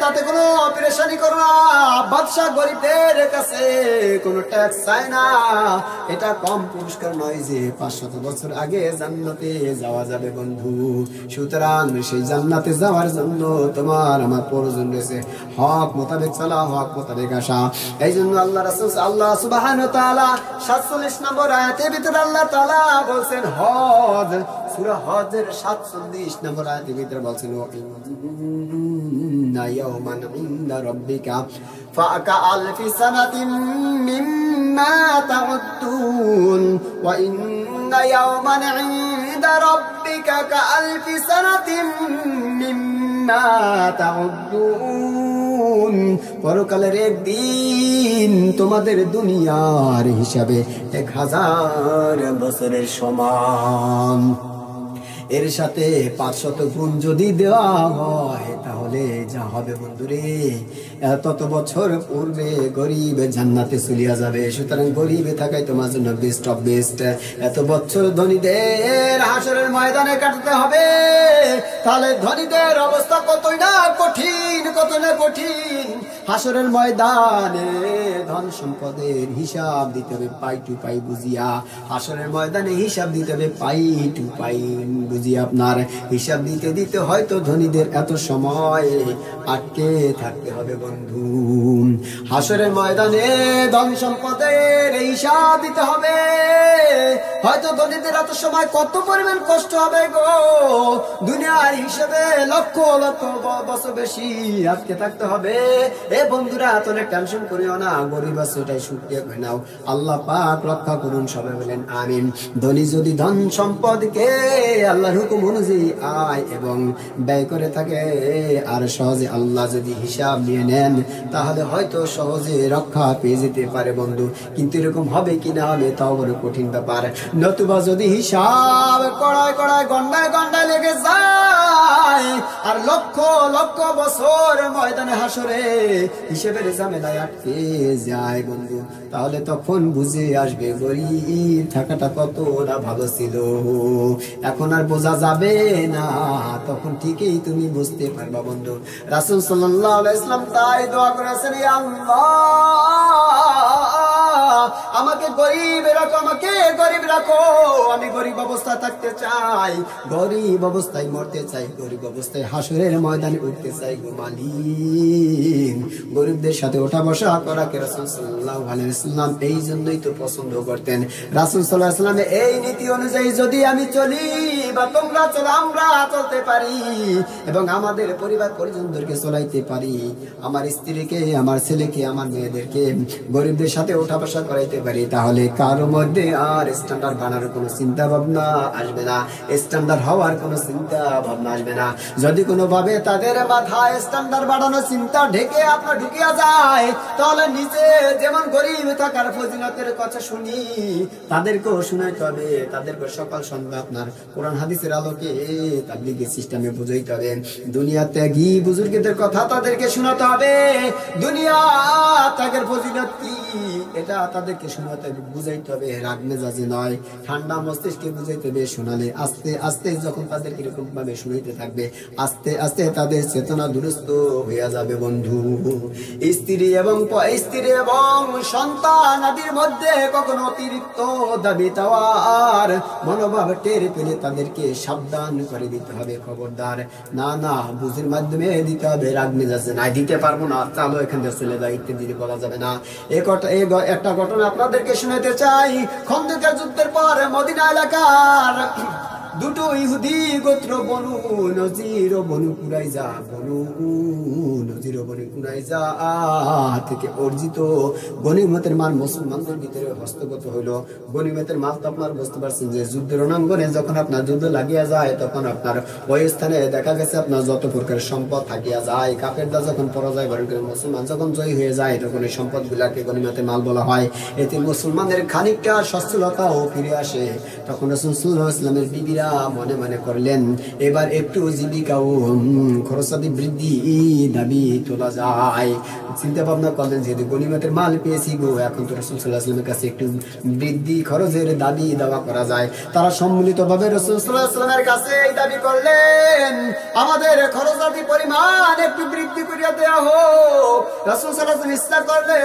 তাতে কোনো পেরেশানি করো না। বাদশা গরিবদের কাছে কোনো ট্যাক্স চায় না। এটা কম পুরস্কার নয় যে 500 বছর আগে জান্নাতে যাওয়া যাবে বন্ধু। সুতরাং সেই জান্নাতে যাওয়ার জন্য তোমার আমার প্রয়োজন রয়েছে হক মোতাবেক চলা, হক মোতাবেক আসা। এই জন্য আল্লাহ রাসূল আল্লাহ সুবহানাহু ওয়া তাআলা 47 নম্বর আয়াতের ভিতরে আল্লাহ তাআলা বলছেন হজ, সূরা হজের 47 নম্বর আয়াতের ভিতরে বলছেন ইন্না ইয়াওমান ইনদা রাব্বিকা ফাকা আলফি সানাতিন মিম্মা তাউদ্দুন ওয়া ইন্না ইয়াওমান ইনদা রাব্বিকা কা আলফি সানাতিন মিম্মা তাউদ্দুন। পরকালের একদিন তোমাদের দুনিয়ার হিসাবে 1000 বছরের সমান। এর সাথে 500 গুণ যদি দেওয়া হয় তাহলে যা হবে বন্ধুরে, তত বছর পূর্বে গরিব জান্নাতে চলিয়া যাবে। সুতরাং গরিবে থাকাই তোমার জন্য বেস্ট অফ বেস্ট। এত বছর ধনীদের হাসরের ময়দানে কাটাতে হবে, তাহলে ধনীদের অবস্থা কতই না কঠিন, কত না কঠিন। হাসরের ময়দানে ধন সম্পদের হিসাব দিতে হবে পাই টু পাই বুঝিয়া। হাসরের ময়দানে হিসাব দিতে হবে পাই টু পাই বুঝিয়া। আপনার হিসাব দিতে দিতে হয়তো ধনীদের এত সময় আটকে থাকতে হবে বন্ধু। হাসরের ময়দানে ধন সম্পদের হিসাব দিতে হবে, হয়তো ধনীদের এত সময় কত পরিমাণ কষ্ট হবে গো। দুনিয়ার হিসেবে লক্ষ লক্ষ বছর বেশি আটকে থাকতে হবে। এ বন্ধুরা তোলে টেনশন করিও না, গরিব আছে ওটাই শুকরিয়া করে নাও। আল্লাহ পাক রক্ষা করুন, সবাই বলেন আমিন। ধনী যদি ধন সম্পদকে আল্লাহর হুকুম অনুযায়ী আয় এবং ব্যয় করে থাকে, আর সহজে আল্লাহ যদি হিসাব নিয়ে নেন তাহলে হয়তো সহজে রক্ষা পেয়ে যেতে পারে বন্ধু। কিন্তু এরকম হবে কি না হবে তাও বড় কঠিন ব্যাপার। নতুবা যদি হিসাব কড়ায় কড়ায় গন্ডায় গন্ডায় লেগে যায় আর লক্ষ লক্ষ বছর ময়দানে হাসরে হিসেবের ঝামেলায় আটকে যায় বন্ধু, তাহলে তখন বুঝে আসবে গরিব থাকাটা কত না ভালো ছিল। এখন আর বোঝা যাবে না, তখন ঠিকই তুমি বুঝতে পারবা বন্ধু। রাসূল সাল্লাল্লাহু আলাইহি ওয়াসাল্লাম তাই দোয়া করেছেন, ইয়া আল্লাহ আমাকে গরিব রাখো, আমাকে গরিব রাখো। আমি গরিব অবস্থায় থাকতে চাই, গরিব অবস্থায় মরতে চাই, গরিব অবস্থায় হাসরের ময়দানে উঠতে চাই গো মালিক। গরিবদের সাথে ওঠা বসা করাকে রাসূল সাল্লাল্লাহু আলাইহি ওয়াসাল্লাম এই জন্যই তো পছন্দ করতেন। রাসূল সাল্লাল্লাহু আলাইহি ওয়াসাল্লামের এই নীতি অনুযায়ী যদি আমি চলি বা তোমরা চলো, আমরা চলতে পারি এবং আমাদের পরিবার পরিজনদেরকে চলাইতে পারি, আমার স্ত্রীকে, আমার ছেলেকে, আমার মেয়েদেরকে গরিবদের সাথে ওঠা বসা করাইতে পারি, তাহলে কারো মধ্যে আর স্ট্যান্ডার্ড বানানোর কোনো চিন্তা ভাবনা আসবে না, স্ট্যান্ডার্ড হওয়ার কোনো চিন্তা ভাবনা আসবে না। যদি কোনোভাবে তাদের মাথায় স্ট্যান্ডার্ড বাড়ানোর চিন্তা ঢেকে আপনার ঢুকিয়া যায়, তাহলে নিজে যেমন গরিব থাকার ফজিলতের কথা শুনি, তাদেরকেও শুনাইতে হবে। তাদেরকে সকাল সন্ধ্যা আপনার কোরআন হাদিসের আলোকে তাবলীগি সিস্টেমে বুঝাইতে হবে। দুনিয়া ত্যাগী বুজুর্গদের কথা তাদেরকে শোনাতে হবে। দুনিয়া ত্যাগের ফজিলত কি এটা তাদেরকে শোনাতে বুঝাইতে হবে, রাগ মেজাজে নয়, ঠান্ডা মস্তিষ্কে বুঝাইতে হবে। শোনালে আস্তে আস্তে যখন তাদেরকে এরকম ভাবে শুনাইতে থাকবে, আস্তে আস্তে তাদের চেতনা দুরস্ত হইয়া যাবে। বন্ধু, স্ত্রী এবং সন্তান আদির মধ্যে কখনো অতিরিক্ত দাবি দেওয়ার মনোভাব টের পেলে তাদেরকে সাবধান করে দিতে হবে। খবরদার, না না, বুঝের মাধ্যমে দিতে হবে, রাগ মেজাজে নাই দিতে পারবো না, চালো এখান থেকে চলে যাই ইত্যাদি বলা যাবে না। একটা ঘটনা আপনাদেরকে শোনাতে চাই। খন্দকের যুদ্ধের পর মদিনা এলাকার দুটো ইহুদি গোত্র বনু নজির ও বনু কুরাইজা থেকে অর্জিত গনিমতের মাল মুসলমানদের ভিতরে হস্তগত হইল। গনিমতের মাল তো আপনার বুঝতে পারছেন যে যুদ্ধের রণাঙ্গনে যখন আপনার যুদ্ধ লাগিয়া যায় তখন আপনার ওই স্থানে দেখা গেছে আপনার যত প্রকার সম্পদ থাকিয়া যায়। কাফেররা যখন পরাজয় বরণ করে মুসলমান যখন জয়ী হয়ে যায় তখন এই সম্পদ গুলাকে গনিমতের মাল বলা হয়। এতে মুসলমানদের খানিকটা সচ্ছলতাও ফিরে আসে। তখন রাসূল সাল্লাল্লাহু আলাইহি ওয়াসাল্লামের বিবিরা মনে মনে করলেন এবার একটু জীবিকা ও খরচাদি বৃদ্ধি দাবি তোলা যায়। চিন্তা ভাবনা করলেন যেহেতু গনিমতের মাল পেয়েছি গো, এখন তো রাসূল সাল্লাল্লাহু আলাইহি ওয়াসাল্লামের কাছে একটু বৃদ্ধি খরচের দাবি দাওয়া করা যায়। তারা সম্মিলিত ভাবে রাসূল সাল্লাল্লাহু আলাইহি ওয়াসাল্লামের কাছে এই দাবি করলেন আমাদের খরচাদি পরিমাণ একটু বৃদ্ধি করিয়া দেওয়া হোক। রাসূল সাল্লাল্লাহু আলাইহি ওয়াসাল্লাম ইচ্ছা করলে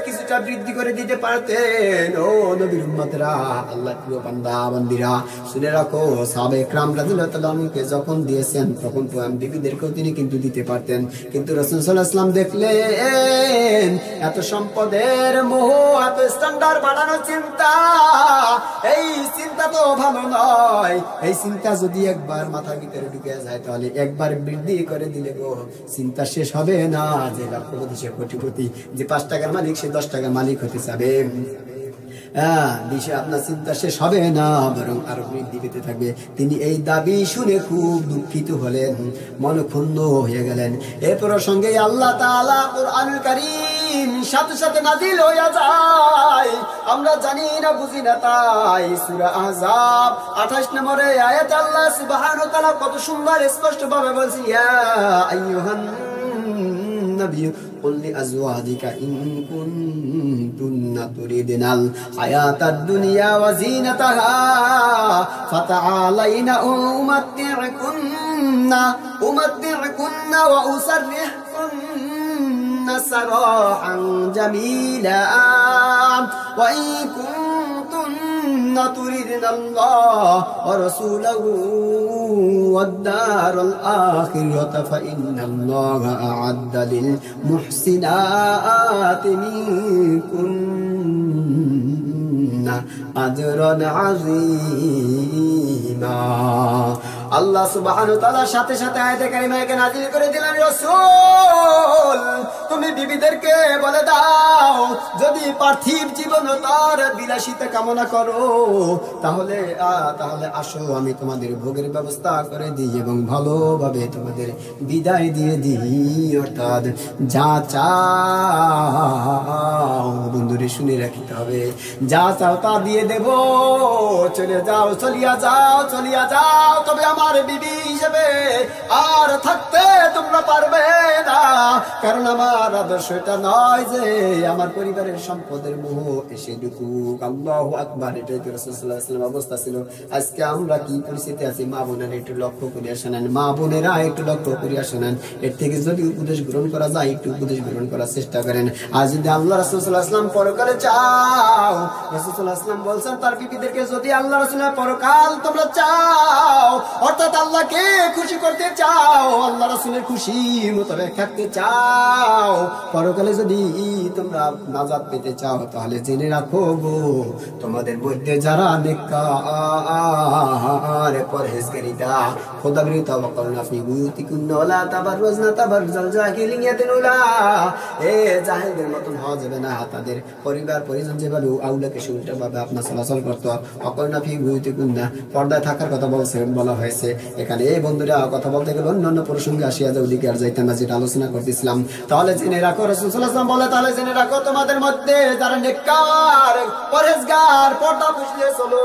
কিছুটা বৃদ্ধি করে দিতে পারতেন। ও নবীর উম্মতরা, আল্লাহর প্রিয় বান্দা বান্দিরা, শুনে রাখো, সাহাবায়ে কেরাম রাদিয়াল্লাহু তাআলা আনহুকে যখন দিয়েছেন তখন বিবিদেরকেও তিনি কিন্তু দিতে পারতেন। কিন্তু রাসূল সাল্লাল্লাহু আলাইহি ওয়াসাল্লাম দেখলেন এত সম্পদের মোহ, এত স্ট্যান্ডার্ড বাড়ানোর চিন্তা, এই চিন্তা তো ভালো নয়। এই চিন্তা যদি একবার মাথার ভিতরে ঢুকে যায় তাহলে একবার বৃদ্ধি করে দিলে গো চিন্তা শেষ হবে না। যে লক্ষপতি সে কোটিপতি, যে 5 টাকার মালিক সে 10 টাকার মালিক হতে চাবে। দিশে আপনার চিন্তা শেষ হবে না, বরং আরো বৃদ্ধি পেতে থাকবে। তিনি এই দাবি শুনে খুব দুঃখিত হলেন, মনক্ষুণ্ণ হয়ে গেলেন। এ প্রসঙ্গে আল্লাহ তাআলা কুরআনুল কারীম সাথে সাথে নাযিল হইয়া যায়, আমরা জানি না বুঝি না তাই। সূরা আহজাব 28 নম্বরে আয়াতে আল্লাহ সুবহানাহু ওয়া তাআলা কত সুন্দর স্পষ্ট ভাবে বলছেন, ইয়া আইয়ুহান নবী قل لأزواجك إن كنتن تريدن الحياة الدنيا وزينتها فتعالين أمتعكن وأسرحكن سراحا جميلا وإن كنتن تريدن الله ورسوله والدار الآخرة فإن الله أعد للمحسنات منكن أجرا عظيما। আল্লাহ সুবহানাহু ওয়া তাআলা সাথে সাথে আয়াতে কারিমাকে নাযিল করে দিলেন, রাসূল তুমি বিবিদেরকে বলে দাও যদি পার্থিব জীবন তার বিলাসিতা কামনা করো তাহলে আসো আমি তোমাদের ভোগের ব্যবস্থা করে দিই এবং ভালোভাবে তোমাদের বিদায় দিয়ে দিই। অর্থাৎ যা চাও বন্ধুরে শুনে রাখতে হবে, যা চাও তা দিয়ে দেব। চলিয়া যাও, তবে আমার বিবি হিসেবে আর থাকতে তোমরা পারবে না। কারণ আমার আদর্শ এটা নয় যে আমার পরিবারের সম্পদের মোহ এসে ঢুকুক। আল্লাহু আকবার। এটাই তো রাসূল সাল্লাল্লাহু আলাইহি ওয়াসাল্লাম অবস্থা ছিল। আজকে আমরা কি পরিস্থিতি আছি মা বোনেরা একটু লক্ষ্য করিয়া শোনেন, এর থেকে যদি উপদেশ গ্রহণ করা যায় একটু উপদেশ গ্রহণ করার চেষ্টা করেন। আর যদি আল্লাহ রাসূল সাল্লাল্লাহু আলাইহি ওয়াসাল্লাম পরকালে চাও, রাসূল সাল্লাল্লাহু আলাইহি ওয়াসাল্লাম বলছেন তার বিবিদেরকে যদি আল্লাহ রাসূলের পরকাল তোমরা চাও, অর্থাৎ আল্লাহকে খুশি করতে চাও, আল্লাহ রাসূলের খুশি মোতাবেক থাকতে চাও, পরকালে যদি তোমরা নাজাত পেতে চাও তাহলে জেনে রাখো গো তোমাদের মধ্যে যারা নেককার পরহেজগারিতা খোদাবিরতা ওয়াকারনা ফি বুয়ুতিকুন্না ওয়ালা তাবাররুজনা তাবাররুজাল জাহিলিয়াতিল উলা, জাহেলদের মতন হওয়া যাবে না। তাদের পরিবার পরিজন যেভাবে আউলাকে উল্টাভাবে আপনার চলাচল করতো, ওয়াকারনা ফি বুয়ুতিকুন্না পর্দায় থাকার কথা বলা হয়েছে। গেছে। এখানে এই বন্ধুরা কথা বলতে গেলে অন্যান্য প্রসঙ্গে আসিয়া যায়, ওদিকে আর যাইতাম না, যেটা আলোচনা করতেছিলাম। তাহলে জেনে রাখো, রাসূল সাল্লাল্লাহু আলাইহি ওয়াসাল্লাম বলে, তাহলে জেনে রাখো তোমাদের মধ্যে যারা নেককার, পরহেজগার, পর্দা পুষিয়ে চলো,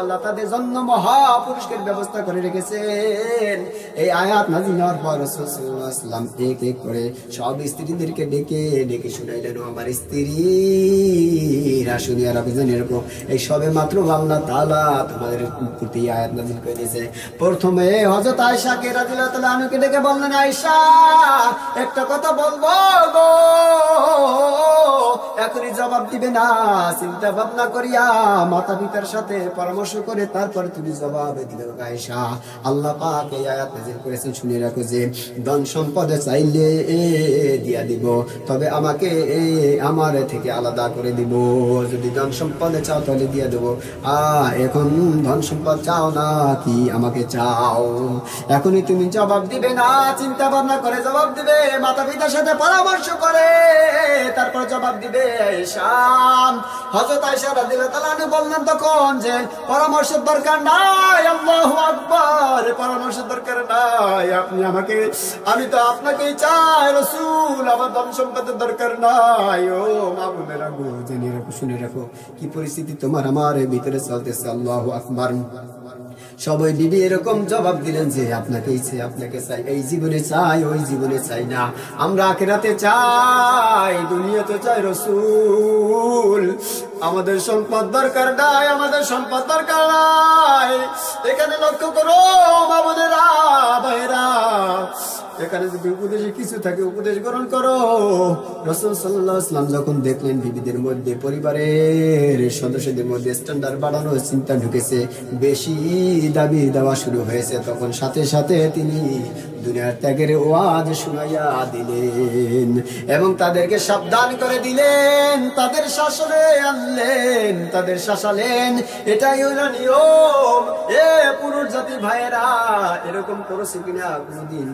আল্লাহ তাদের জন্য মহা পুরস্কারের ব্যবস্থা করে রেখেছেন। এই আয়াত নাযিল হওয়ার পর রাসূল সাল্লাল্লাহু আলাইহি ওয়াসাল্লাম এক এক করে সব স্ত্রীদেরকে ডেকে ডেকে শুনাইলেন, আমার স্ত্রীরা শুনিয়া রাখো, জেনে রাখো এই সবে মাত্র আল্লাহ তাআলা তোমাদের প্রতি আয়াত নাযিল করে দিয়েছে। প্রথমে হযরত আয়েশাকে রাদিয়াল্লাহু তাআলা আনহাকে ডেকে বললেন, আয়েশা একটা কথা বলবো গো, এখনই জবাব দিবে না, চিন্তা ভাবনা করিয়া মাতা পিতার সাথে পরামর্শ করে তারপরে তুমি জবাব দিবে। আয়েশা, আল্লাহ পাক এই আয়াত নাযিল করেছেন, শুনে রাখো যে ধন সম্পদ চাইলে দিয়া দিব, তবে আমাকে আমার থেকে আলাদা করে দিব। যদি ধন সম্পদ চাও তাহলে দিয়া দেবো। এখন ধন সম্পদ চাও না কি আমাকে চাও? এখনই তুমি জবাব দিবে না, চিন্তা ভাবনা করে জবাব দিবে, মাতা পিতার সাথে পরামর্শ করে তারপর জবাব দিবে। হযরত আয়েশা রাদিয়াল্লাহু তাআলা আনহা বললেন তখন যে পরামর্শের দরকার নাই, আল্লাহু আকবার, পরামর্শের দরকার নাই, আপনি আমাকে, আমি তো আপনাকেই চাই রাসূল, আমার ধন সম্পদের দরকার নাই। ও মা বোনেরা গো, জেনে রাখো, শুনে রাখো কি পরিস্থিতি তোমার আমার ভিতরে চলতেছে। আল্লাহু আকবার। সবাই বিবি এরকম জবাব দিলেন যে আপনাকেই চাই, আপনাকে চাই, এই জীবনে চাই, ওই জীবনে চাই না, আমরা আখিরাতে চাই, দুনিয়াতে চাই রাসূল, আমাদের সম্পদ দরকার নাই, আমাদের সম্পদ দরকার নাই। এখানে লক্ষ্য করো মা বোনেরা, ভাইরা, এখানে যদি উপদেশে কিছু থাকে উপদেশ গ্রহণ করো। রাসূল সাল্লাল্লাহু আলাইহি ওয়াসাল্লাম যখন দেখলেন বিবিদের মধ্যে, পরিবারের সদস্যদের মধ্যে স্ট্যান্ডার্ড বাড়ানোর চিন্তা ঢুকেছে, বেশি দাবি দেওয়া শুরু হয়েছে, তখন সাথে সাথে তিনি দুনিয়ার ত্যাগের ওয়াজ শুনাইয়া দিলেন এবং তাদেরকে সাবধান করে দিলেন, তাদের শাসনে আনলেন, তাদের শাসালেন। এটাই হলো নিয়ম। এ পুরুষ জাতি ভাইয়েরা, এরকম করেছে কিনা কোনদিন?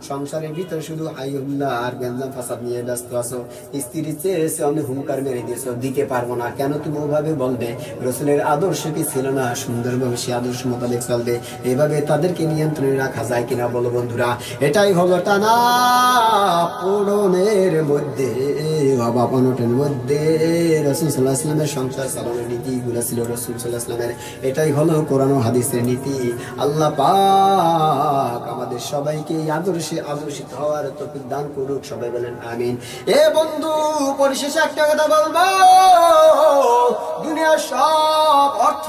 সংসারের ভিতরে শুধু আইহুল্লাহ আর গঞ্জাম ফাসাদ নিয়ে ব্যস্ত আছো, স্ত্রী চেয়েছে অনেক হুঙ্কার মেরে দিয়েছো, দিতে পারবো না, কেন তুমি ওভাবে বলবে? রাসূলের আদর্শ কি ছিল না? সুন্দরভাবে সে আদর্শ মোতাবেক চলবে। এভাবে তাদেরকে নিয়ন্ত্রণে রাখা যায় কিনা বলো বন্ধুরা? এটাই হলো টানা পোড়নের মধ্যে, অভাব অনটনের মধ্যে রাসূল সাল্লাল্লাহু আলাইহি ওয়াসাল্লামের সংসার চালানোর নীতিগুলো ছিল রাসূল সাল্লাল্লাহু আলাইহি ওয়াসাল্লামের। এটাই হলো কোরআন ও হাদিসের নীতি। আল্লাহ পাক আমাদের সবাইকে এই আদর্শে আদর্শিত হওয়ার তৌফিক দান করুক, সবাই বলেন আমিন। এ বন্ধু, পরিশেষে একটা কথা বলবো, দুনিয়ার সব অর্থ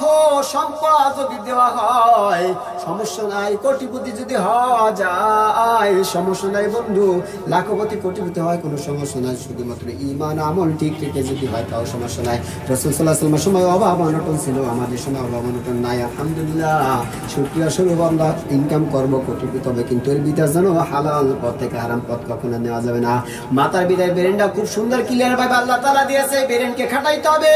সম্পদ যদি দেওয়া হয় সমস্যা নাই, কোটিপতি যদি হওয়া যায় সমস্যা নাই বন্ধু, লাখপতি কোটিপতি হয় কোনো সমস্যা নাই, শুধুমাত্র ঈমান আমল ঠিক রেখে যদি হয় তাও সমস্যা নাই। রাসূল সাল্লাল্লাহু আলাইহি ওয়াসাল্লামের সময় অভাব অনটন ছিল, আমাদের সময় অভাব অনটন নাই, আলহামদুলিল্লাহ। শুকরিয়া স্বরূপ আমরা ইনকাম করবো, কোটিপতি হবে, কিন্তু এর বিধান জানো, হালাল পথ থেকে হারাম পথ কখনো নেওয়া যাবে না। মাতার বিদায় ব্রেনটা খুব সুন্দর ক্লিয়ার ভাবে আল্লাহ তাআলা দিয়েছে, ব্রেনকে খাটাইতে হবে,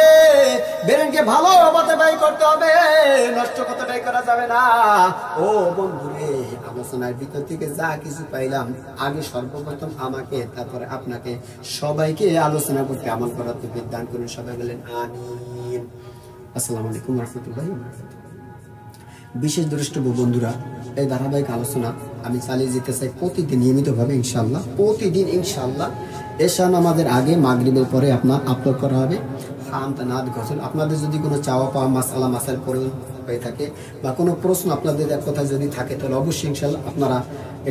ব্রেনকে ভালো পথে ব্যয় করতে হবে, নষ্ট পথে ব্যয় করা যাবে না। ও বন্ধুরে, আলোচনার ভিতর থেকে যা কিছু পাইলাম, আগে সর্বপ্রথম আমাকে, তারপরে আপনাকে, সবাইকে আলোচনা করতে আমল করার তৌফিক দান করুন, সবাই বলেন আমিন। আসসালামু আলাইকুম ওয়া রাহমাতুল্লাহি ওয়া বারাকাতুহু। বিশেষ দ্রষ্টব্য বন্ধুরা, এই ধারাবাহিক আলোচনা আমি চালিয়ে যেতে চাই প্রতিদিন নিয়মিতভাবে ইনশাআল্লাহ। প্রতিদিন ইনশাআল্লাহ এশা নামাজের আগে মাগরিবের পরে আপনার আপলোড করা হবে হামদ নাদ গজল। আপনাদের যদি কোনো চাওয়া পাওয়া মাসালা মাসাল পড়ে হয়ে থাকে বা কোনো প্রশ্ন আপনাদের এক কথা যদি থাকে, তাহলে অবশ্যই ইনশাআল্লাহ আপনারা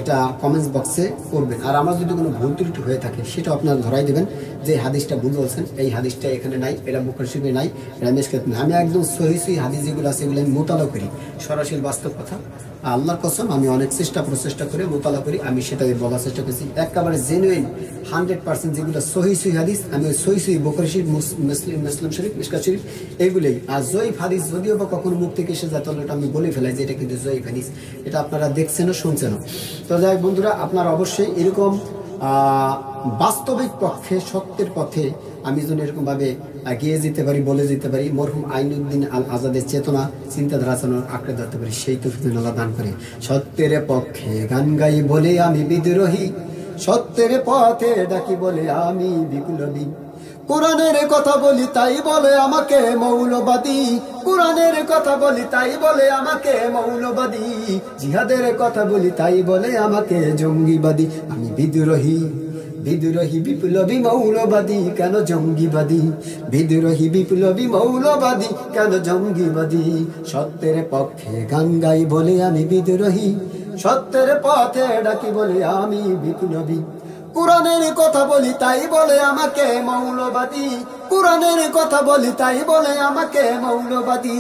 এটা কমেন্টস বক্সে করবেন। আর আমার যদি কোনো ভুল ত্রুটি হয়ে থাকে সেটা আপনারা ধরাই দেবেন, যে হাদিসটা ভুল বলছেন, এই হাদিসটা এখানে নাই, এটা বুখারী শরীফে নাই, এটা মিশকাত নাই। আমি একদম সহিহ হাদিস যেগুলো আছে এগুলো আমি মোতালা করি, সরাসরি বাস্তব কথা, আল্লাহর কসম আমি অনেক প্রচেষ্টা করে মোতালা করি, আমি সেটাকে বলার চেষ্টা করছি একেবারে জেনুইন 100% যেগুলো সহিহ হাদিস, আমি ওই সহিহ বুখারী শরীফ, মুসলিম শরীফ, মিশকাত শরীফ এইগুলোই। আর জয়ীফ হাদিস যদিও বা কখনো মুখ থেকে এসে যায় তাহলে আমি বলে ফেলাই যে এটা কিন্তু জয়ীফ হাদিস, এটা আপনারা দেখছেনও শুনছেনও। তো যাই হোক বন্ধুরা, আপনারা অবশ্যই এরকম বাস্তবিক পক্ষে সত্যের পথে আমি যেন এরকম ভাবে এগিয়ে যেতে পারি, বলে যেতে পারি, মরহুম আইনুদ্দিন আল আজাদের চেতনা চিন্তাধারা যেন আঁকড়ে ধরতে পারি, সেই তৌফিক আল্লাহ দান করে। সত্যের পক্ষে গান গাই বলে আমি বিদ্রোহী, সত্যের পথে ডাকি বলে আমি বিপ্লবী, কোরআনের কথা বলি তাই বলে আমাকে মৌলবাদী, কোরআনের কথা বলি তাই বলে আমাকে মৌলবাদী, জিহাদের কথা বলি তাই বলে আমাকে জঙ্গিবাদী। আমি বিদ্রোহী, বিদ্রোহী বিপ্লবী মৌলবাদী, কেন জঙ্গিবাদী? বিদ্রোহী বিপ্লবী মৌলবাদী, কেন জঙ্গিবাদী? সত্যের পক্ষে গান গাই বলে আমি বিদ্রোহী, সত্যের পথে ডাকি বলে আমি বিপ্লবী। কোরআনের কথা বলি তাই বলে আমাকে মৌলবাদী, কোরআনের কথা বলি তাই বলে আমাকে মৌলবাদী,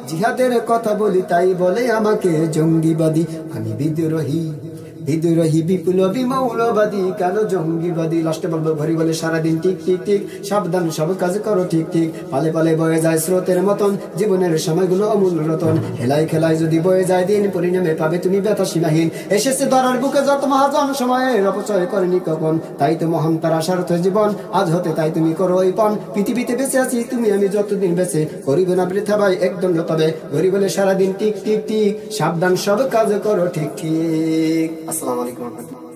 জিহাদের কথা বলি তাই বলে আমাকে জঙ্গিবাদী। আমি বিদ্রোহী, বিদ্রোহী বিপ্লবী মৌলবাদী, কেন জঙ্গিবাদী? লাস্টে বলবো ঘড়ি বলে সারাদিন টিক টিক টিক, সাবধান সব কাজ করো ঠিক ঠিক, পালে পালে বয়ে যায় স্রোতের মতন, জীবনের সময়গুলো অমূল্য রতন, হেলায় খেলায় যদি বয়ে যায় দিন, পরিণামে পাবে তুমি ব্যথা সীমাহীন। এসেছে ধরার বুকে যত মহাজন, সময়ের অপচয় করেনি কখন, তাই তো মহান তার আশারথ জীবন, আজ হতে তাই তুমি করো ওই পণ। পৃথিবীতে বেঁচে আছি তুমি আমি যতদিন বেঁচে, করিব না বৃথা ভাই একদণ্ড তবে, ঘড়ি বলে সারাদিন টিক টিক টিক, সাবধান সব কাজ করো ঠিক ঠিক। আসসালামু আলাইকুম।